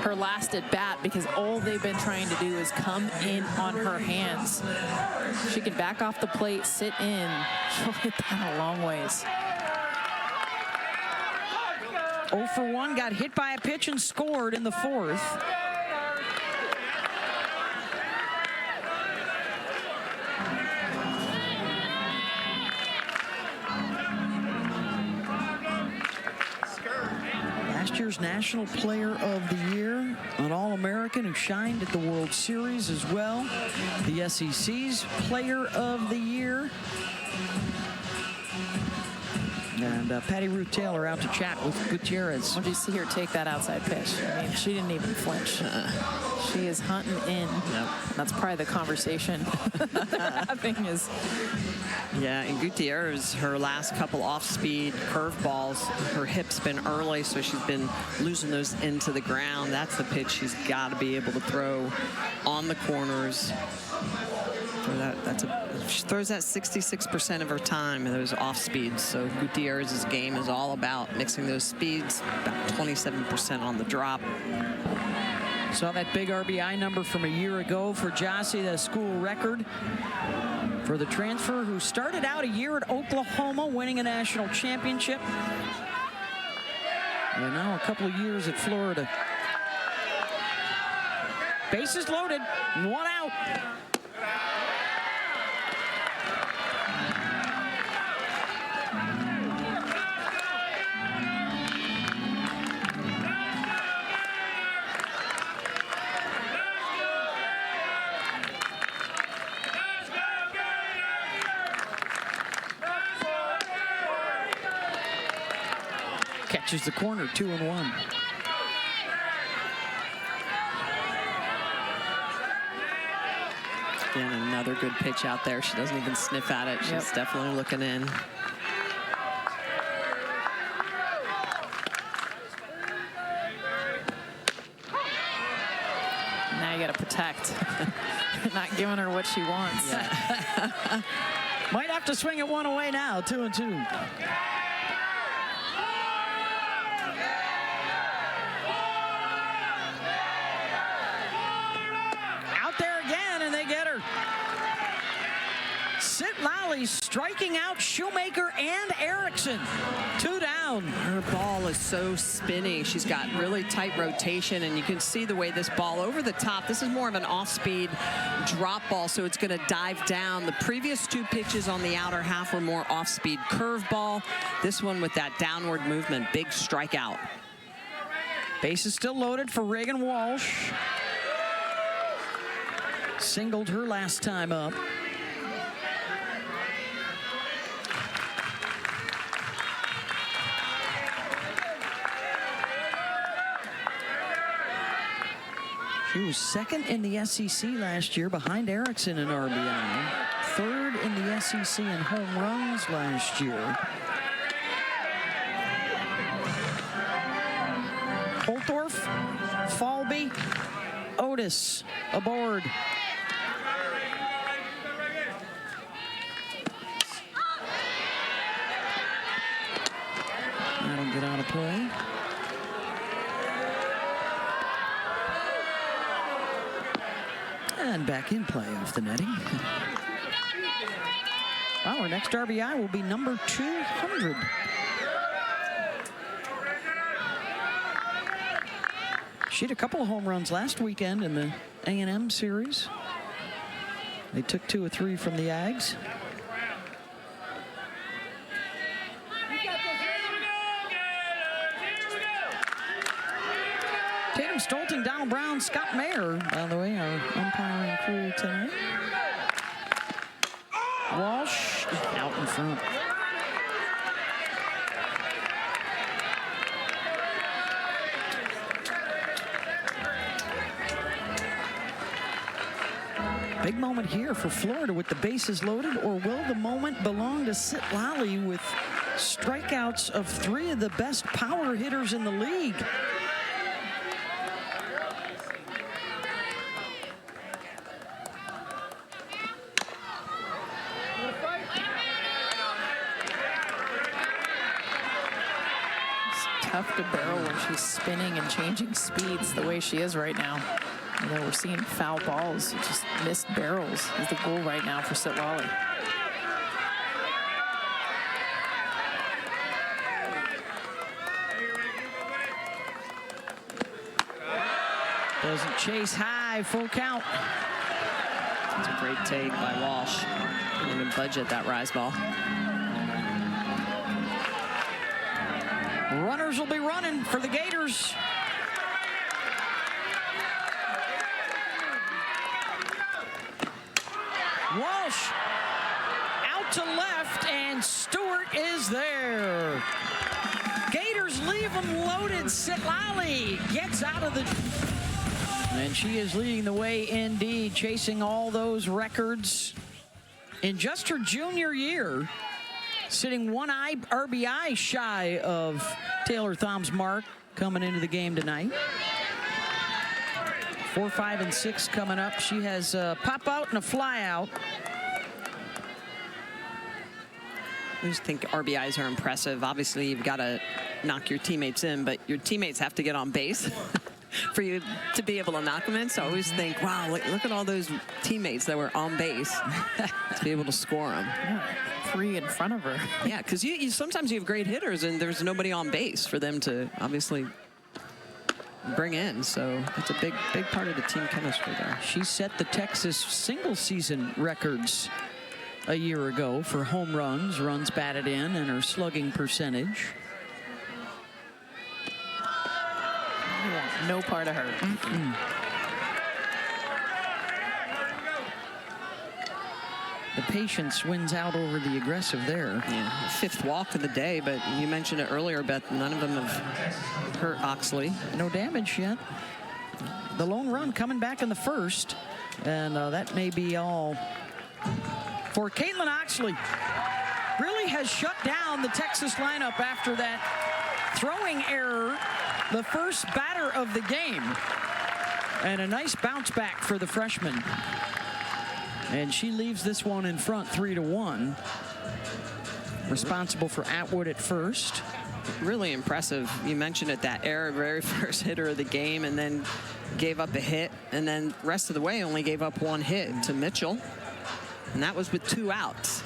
her last at bat because all they've been trying to do is come in on her hands. She can back off the plate, sit in. She'll hit that a long ways. 0 for 1, got hit by a pitch and scored in the 4th. Last year's National Player of the Year, an All-American who shined at the World Series as well. The SEC's Player of the Year. And Patty Ruth Taylor out to chat with Gutierrez. What did you see her take that outside pitch? I mean, she didn't even flinch. She is hunting in. Yep. That's probably the conversation that they're having is. Yeah, and Gutierrez, her last couple off-speed curveballs, her hip's been early, so she's been losing those into the ground. That's the pitch she's got to be able to throw on the corners. She throws that 66% of her time in those off speeds. So Gutierrez's game is all about mixing those speeds, about 27% on the drop. Saw that big RBI number from a year ago for Jossie, the school record for the transfer who started out a year at Oklahoma, winning a national championship. And now a couple of years at Florida. Bases loaded, 1 out. Catches the corner, 2-1. And another good pitch out there. She doesn't even sniff at it. She's definitely looking in. Now you got to protect. Not giving her what she wants. Yeah. Might have to swing it one away now, 2-2. Striking out Shoemaker and Erickson. 2 down. Her ball is so spinny. She's got really tight rotation, and you can see the way this ball over the top. This is more of an off-speed drop ball, so it's going to dive down. The previous 2 pitches on the outer half were more off-speed curve ball. This one with that downward movement, big strikeout. Base is still loaded for Reagan Walsh. Singled her last time up. She was 2nd in the SEC last year behind Erickson in RBI. 3rd in the SEC in home runs last year. Holtorf, Falby, Otis aboard. That'll get out of play. And back in play off the netting. Well, our next RBI will be number 200. She had a couple of home runs last weekend in the A&M series. They took 2 or 3 from the Ags. Tatum Stolting, Donald Brown, Scott Mayer, by the way, our umpiring crew tonight. Walsh out in front. Big moment here for Florida with the bases loaded, or will the moment belong to Sitlali with strikeouts of 3 of the best power hitters in the league? Tough to barrel when she's spinning and changing speeds the way she is right now. Although we're seeing foul balls, just missed barrels is the goal right now for Sitlali. Doesn't chase high, full count. It's a great take by Walsh. Didn't even budget that rise ball. Runners will be running for the Gators. Walsh out to left, and Stewart is there. Gators leave them loaded. Sitlali gets out of the... And she is leading the way indeed, chasing all those records in just her junior year. Sitting 1 RBI shy of Taylor Thom's mark coming into the game tonight. 4, 5, and 6 coming up. She has a pop out and a fly out. I just think RBIs are impressive. Obviously, you've got to knock your teammates in, but your teammates have to get on base. for you to be able to knock them in. So I always think, wow, look at all those teammates that were on base to be able to score them. Yeah, 3 in front of her. Yeah, because you sometimes you have great hitters and there's nobody on base for them to obviously bring in. So it's a big part of the team chemistry there. She set the Texas single season records a year ago for home runs, runs batted in, and her slugging percentage. Yeah, no part of her. The patience wins out over the aggressive there. Yeah, 5th walk of the day, but you mentioned it earlier, Beth, none of them have hurt Oxley. No damage yet. The lone run coming back in the 1st, and that may be all for Caitlin Oxley. Really has shut down the Texas lineup after that throwing error, the first batter of the game. And a nice bounce back for the freshman. And she leaves this one in front 3-1. Responsible for Atwood at first. Really impressive. You mentioned it, that error, very first hitter of the game, and then gave up a hit, and then rest of the way only gave up 1 hit to Mitchell. And that was with 2 outs.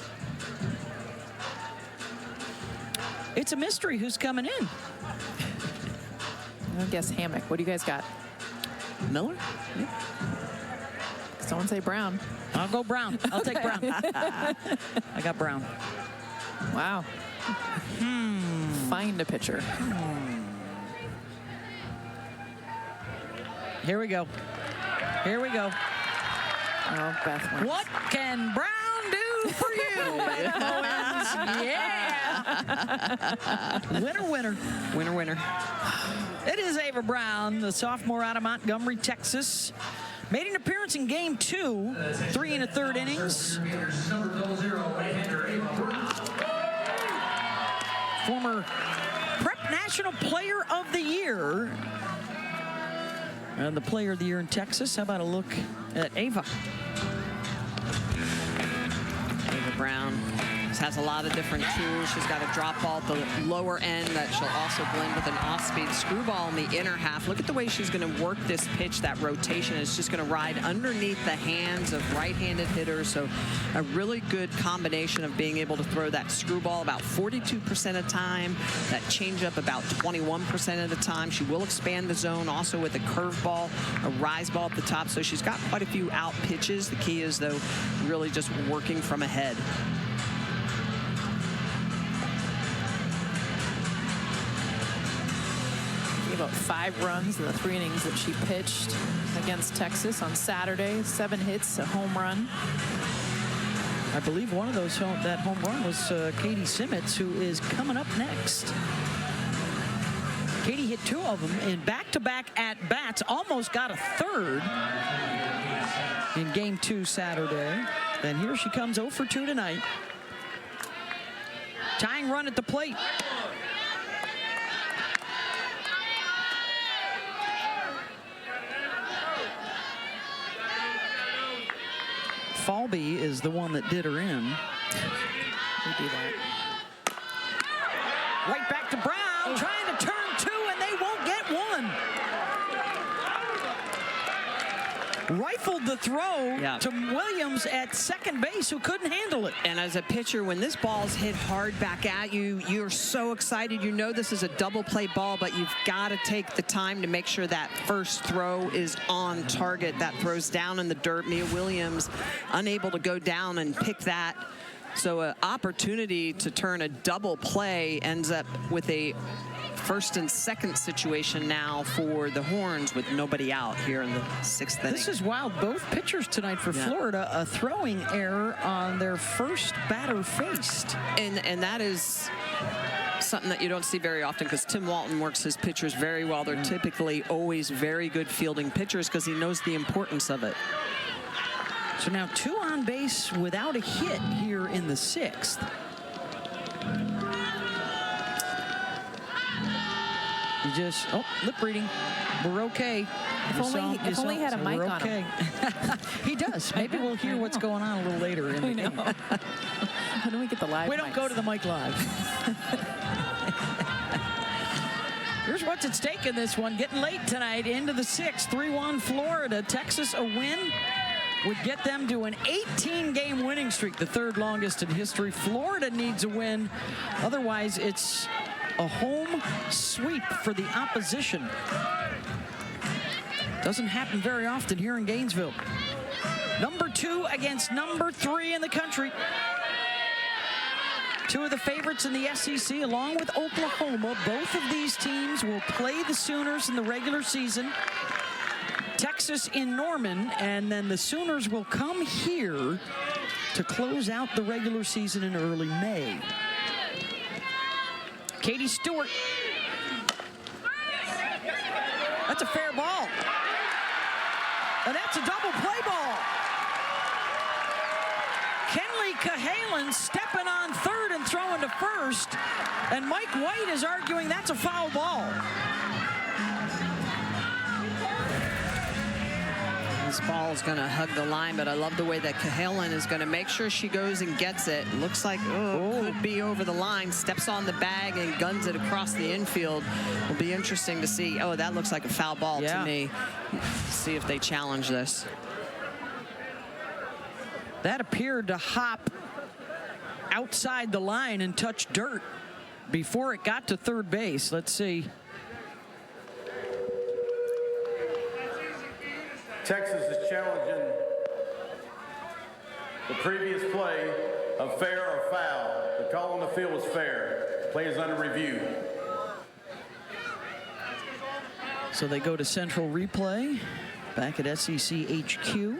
It's a mystery who's coming in. I guess Hammock. What do you guys got? Miller? Yeah. Someone say Brown. I'll go Brown. I'll take Brown. I got Brown. Wow. Find a pitcher. Here we go. Here we go. Oh, Beth wins. What can Brown do for you, Beth Owens? Yeah. Winner, winner. Winner, winner. It is Ava Brown, the sophomore out of Montgomery, Texas. Made an appearance in game 2, 3 1/3 innings. Former Prep National Player of the Year. And the Player of the Year in Texas. How about a look at Ava? Ava Brown has a lot of different tools. She's got a drop ball at the lower end that she'll also blend with an off-speed screwball in the inner half. Look at the way she's going to work this pitch. That rotation is just going to ride underneath the hands of right-handed hitters. So a really good combination of being able to throw that screwball about 42% of the time, that changeup about 21% of the time. She will expand the zone also with a curveball, a rise ball at the top. So she's got quite a few out pitches. The key is, though, really just working from ahead. About 5 runs in the 3 innings that she pitched against Texas on Saturday. 7 hits, a home run. I believe one of those that home run was Katie Simmons, who is coming up next. Katie hit 2 of them in back-to-back at-bats, almost got a 3rd in game 2 Saturday. And here she comes 0 for 2 tonight. Tying run at the plate. Falby is the one that did her in. We do that. Right back to Brown, trying to turn 2, and they won't get 1. Rifled the throw to Williams at second base, who couldn't handle it. And as a pitcher, when this ball's hit hard back at you, you're so excited. You know this is a double play ball, but you've got to take the time to make sure that first throw is on target. That throws down in the dirt. Mia Williams unable to go down and pick that. So an opportunity to turn a double play ends up with a first and second situation now for the Horns with nobody out here in the 6th inning. This is wild. Both pitchers tonight for Florida, a throwing error on their first batter faced. And that is something that you don't see very often, because Tim Walton works his pitchers very well. They're typically always very good fielding pitchers because he knows the importance of it. So now 2 on base without a hit here in the 6th. You just, lip reading. We're okay. If only he had a mic on him. He does. Maybe we'll hear what's going on a little later in the game. When do we get the live We don't mics? go to the mic live. Here's what's at stake in this one. Getting late tonight into the 6th. 3-1 Florida. Texas, a win would get them to an 18-game winning streak, the 3rd longest in history. Florida needs a win. Otherwise, it's a home sweep for the opposition. Doesn't happen very often here in Gainesville. Number 2 against number 3 in the country. 2 of the favorites in the SEC, along with Oklahoma. Both of these teams will play the Sooners in the regular season. Texas in Norman, and then the Sooners will come here to close out the regular season in early May. Katie Stewart. That's a fair ball. And that's a double play ball. Kenley Cahalan stepping on 3rd and throwing to 1st. And Mike White is arguing that's a foul ball. This ball is going to hug the line, but I love the way that Cahalan is going to make sure she goes and gets it. Looks like could be over the line. Steps on the bag and guns it across the infield. Will be interesting to see. Oh, that looks like a foul ball to me. See if they challenge this. That appeared to hop outside the line and touch dirt before it got to 3rd base. Let's see. Texas is challenging the previous play of fair or foul. The call on the field was fair. Play is under review. So they go to central replay back at SEC HQ.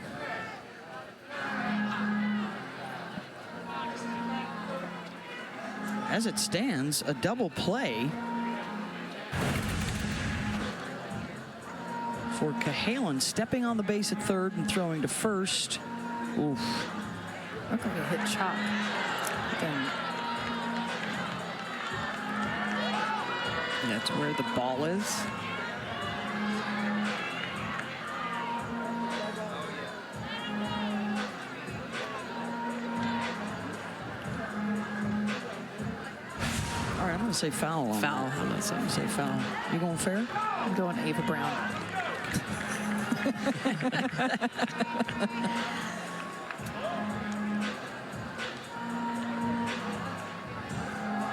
As it stands, a double play for Cahalan, stepping on the base at 3rd and throwing to 1st. Oof. Looked like a hit shot. That's where the ball is. All right, I'm going to say foul on Foul. that. I'm going to say foul. You going fair? I'm going Ava Brown.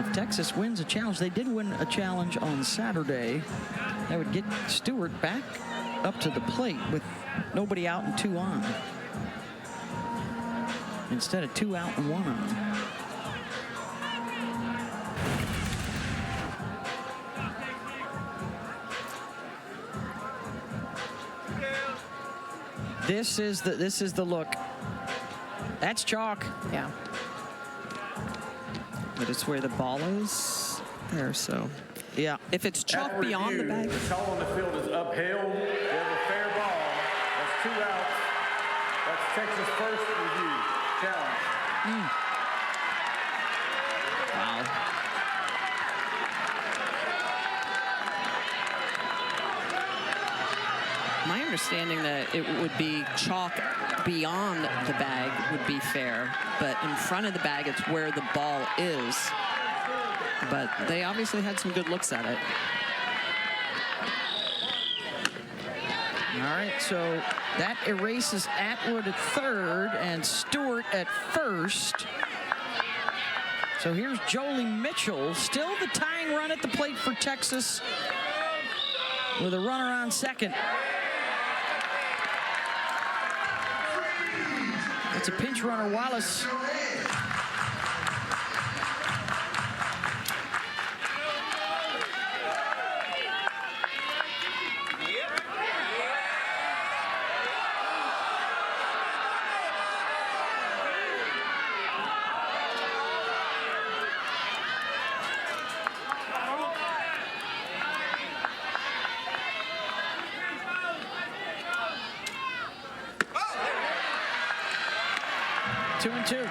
If Texas wins a challenge, they did win a challenge on Saturday. That would get Stewart back up to the plate with nobody out and 2 on. Instead of 2 out and 1 on. This is the look. That's chalk. Yeah. But it's where the ball is there, so. Yeah. If it's chalk beyond the bag. The call on the field is upheld. We have a fair ball. That's 2 outs. That's Texas' first review challenge. Wow. My understanding that it would be chalk beyond the bag would be fair, but in front of the bag, it's where the ball is. But they obviously had some good looks at it. All right, so that erases Atwood at 3rd and Stewart at 1st. So here's Jolie Mitchell, still the tying run at the plate for Texas with a runner on 2nd. It's a pinch runner, Wallace. Two and two.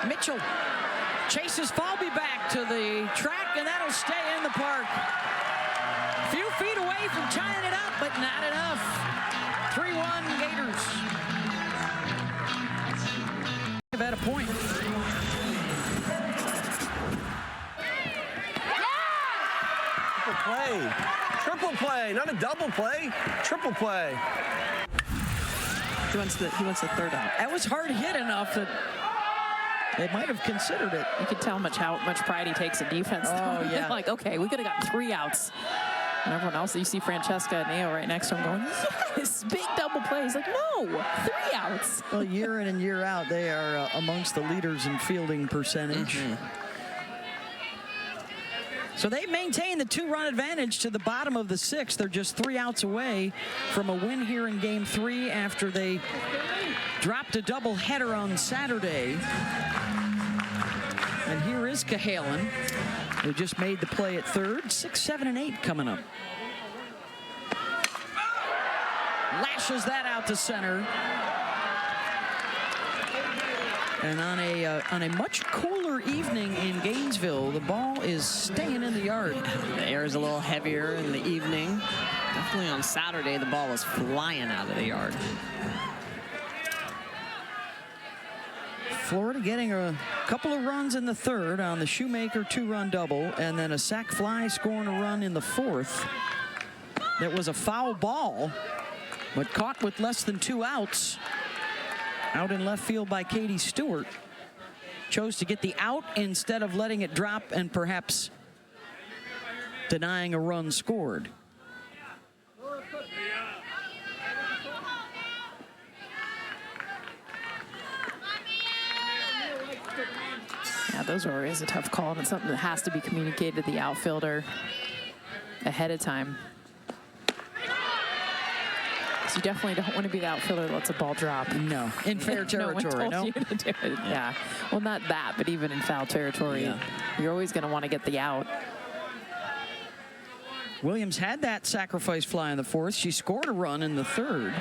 Mitchell chases Falby back to the track, and that'll stay in the park. few feet away from tying it up, but not enough. 3-1 Gators. They've had a point. Triple play, not a double play. Triple play. He wants the third out. That was hard hit enough that they might have considered it. You can tell how much pride he takes in defense. Oh, yeah. Like, okay, we could have gotten 3 outs. And everyone else, you see Francesca and Neo right next to him going, yes, big double plays. Like, no, 3 outs. Well, year in and year out, they are amongst the leaders in fielding percentage. So they maintain the 2-run advantage to the bottom of the 6th. They're just 3 outs away from a win here in Game 3 after they dropped a doubleheader on Saturday. And here is Cahalan, who just made the play at third. 6, 7, and 8 coming up. Lashes that out to center. And on a much cooler evening in Gainesville, the ball is staying in the yard. The air is a little heavier in the evening. Definitely on Saturday, the ball was flying out of the yard. Florida getting a couple of runs in the third on the Shoemaker 2-run double, and then a sac fly scoring a run in the 4th. That was a foul ball, but caught with less than 2 outs. Out in left field by Katie Stewart. Chose to get the out instead of letting it drop and perhaps denying a run scored. Yeah, those are always a tough call, and it's something that has to be communicated to the outfielder ahead of time. So you definitely don't want to be the outfielder that lets a ball drop. No, in fair territory, no one told you to do it. Yeah. Well, not that, but even in foul territory, you're always going to want to get the out. Williams had that sacrifice fly in the 4th. She scored a run in the 3rd.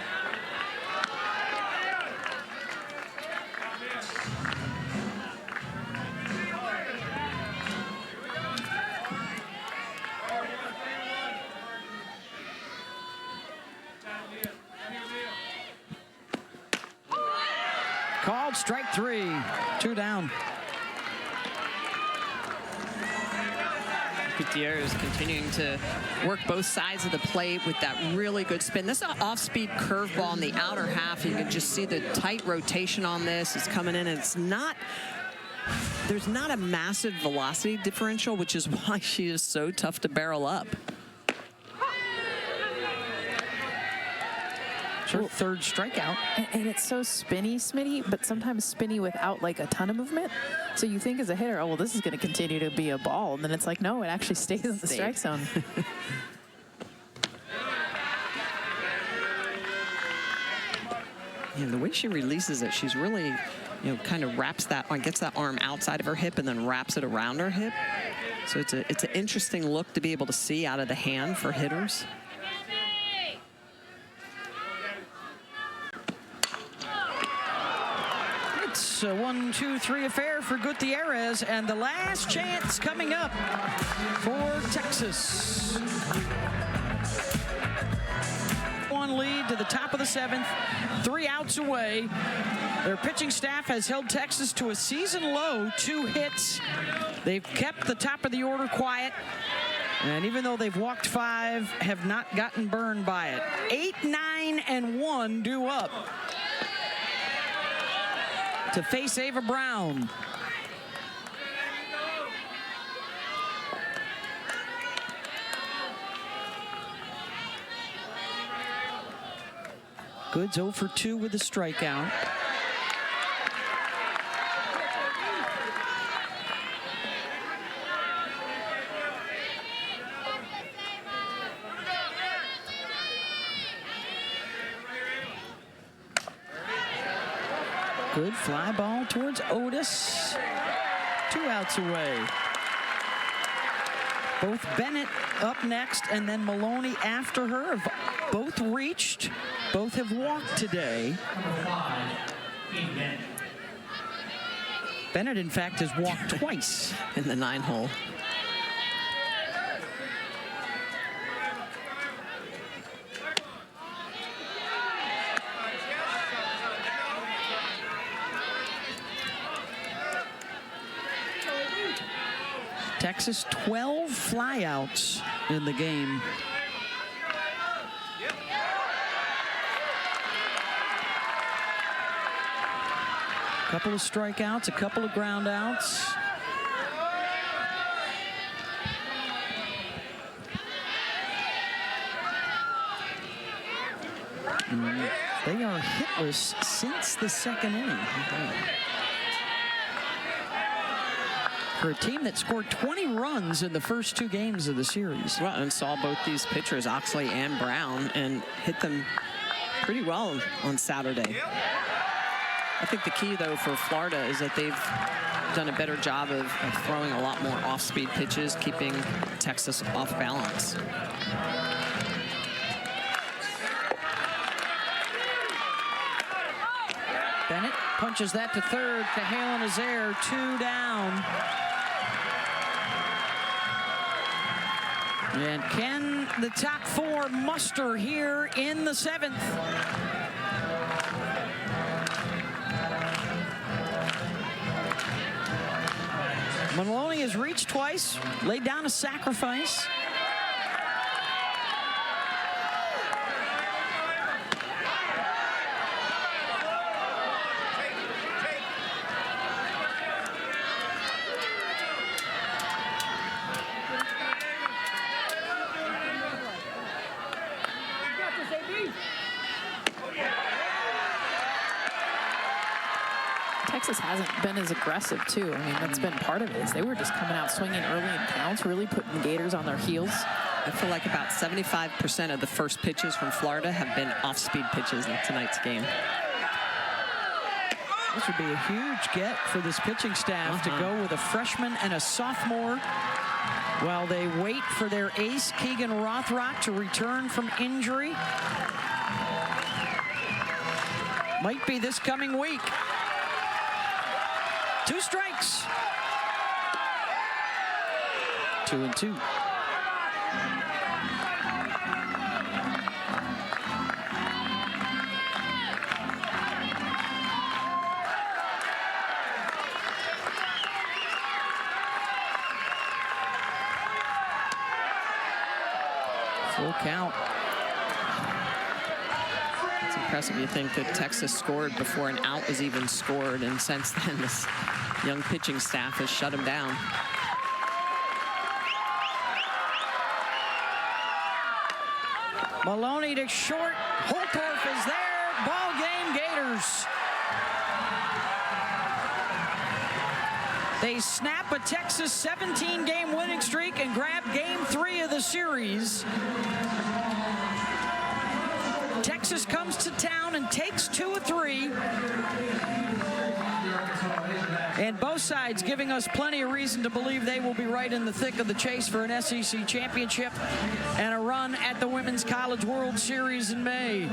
Called strike 3, 2 down. Gutierrez continuing to work both sides of the plate with that really good spin. This is an off-speed curveball in the outer half. You can just see the tight rotation on this. It's coming in, and it's not, there's not a massive velocity differential, which is why she is so tough to barrel up. Her 3rd strikeout. And it's so spinny, Smitty, but sometimes spinny without like a ton of movement. So you think as a hitter, oh, well, this is going to continue to be a ball. And then it's like, no, it actually stays in the strike zone. And the way she releases it, she's really, kind of wraps that, gets that arm outside of her hip and then wraps it around her hip. So it's an interesting look to be able to see out of the hand for hitters. It's a 1-2-3 affair for Gutierrez, and the last chance coming up for Texas. 1 lead to the top of the 7th, 3 outs away. Their pitching staff has held Texas to a season low 2 hits. They've kept the top of the order quiet, and even though they've walked 5, have not gotten burned by it. 8, 9, and 1 due up to face Ava Brown. Goods 0 for 2 with a strikeout. Good fly ball towards Otis. 2 outs away. Both Bennett up next and then Maloney after her have both reached. Both have walked today. Bennett, in fact, has walked twice in the 9-hole. Texas 12 flyouts in the game. A couple of strikeouts, a couple of ground outs. They are hitless since the second inning. For a team that scored 20 runs in the first 2 games of the series. Well, and saw both these pitchers, Oxley and Brown, and hit them pretty well on Saturday. I think the key, though, for Florida is that they've done a better job of throwing a lot more off-speed pitches, keeping Texas off balance. Bennett punches that to third. Cahalan is there, 2 down. And can the top 4 muster here in the 7th? Maloney has reached twice, laid down a sacrifice. Texas hasn't been as aggressive, too. I mean, that's been part of it. Is they were just coming out swinging early in counts, really putting the Gators on their heels. I feel like about 75% of the first pitches from Florida have been off-speed pitches in tonight's game. This would be a huge get for this pitching staff to go with a freshman and a sophomore while they wait for their ace, Keegan Rothrock, to return from injury. Might be this coming week. 2 strikes. 2-2. Full count. It's impressive. You think that Texas scored before an out was even scored, and since then this young pitching staff has shut him down. Maloney to short. Holtorf is there. Ball game, Gators. They snap a Texas 17-game winning streak and grab game 3 of the series. Texas comes to town and takes 2 of 3. And both sides giving us plenty of reason to believe they will be right in the thick of the chase for an SEC championship and a run at the Women's College World Series in May.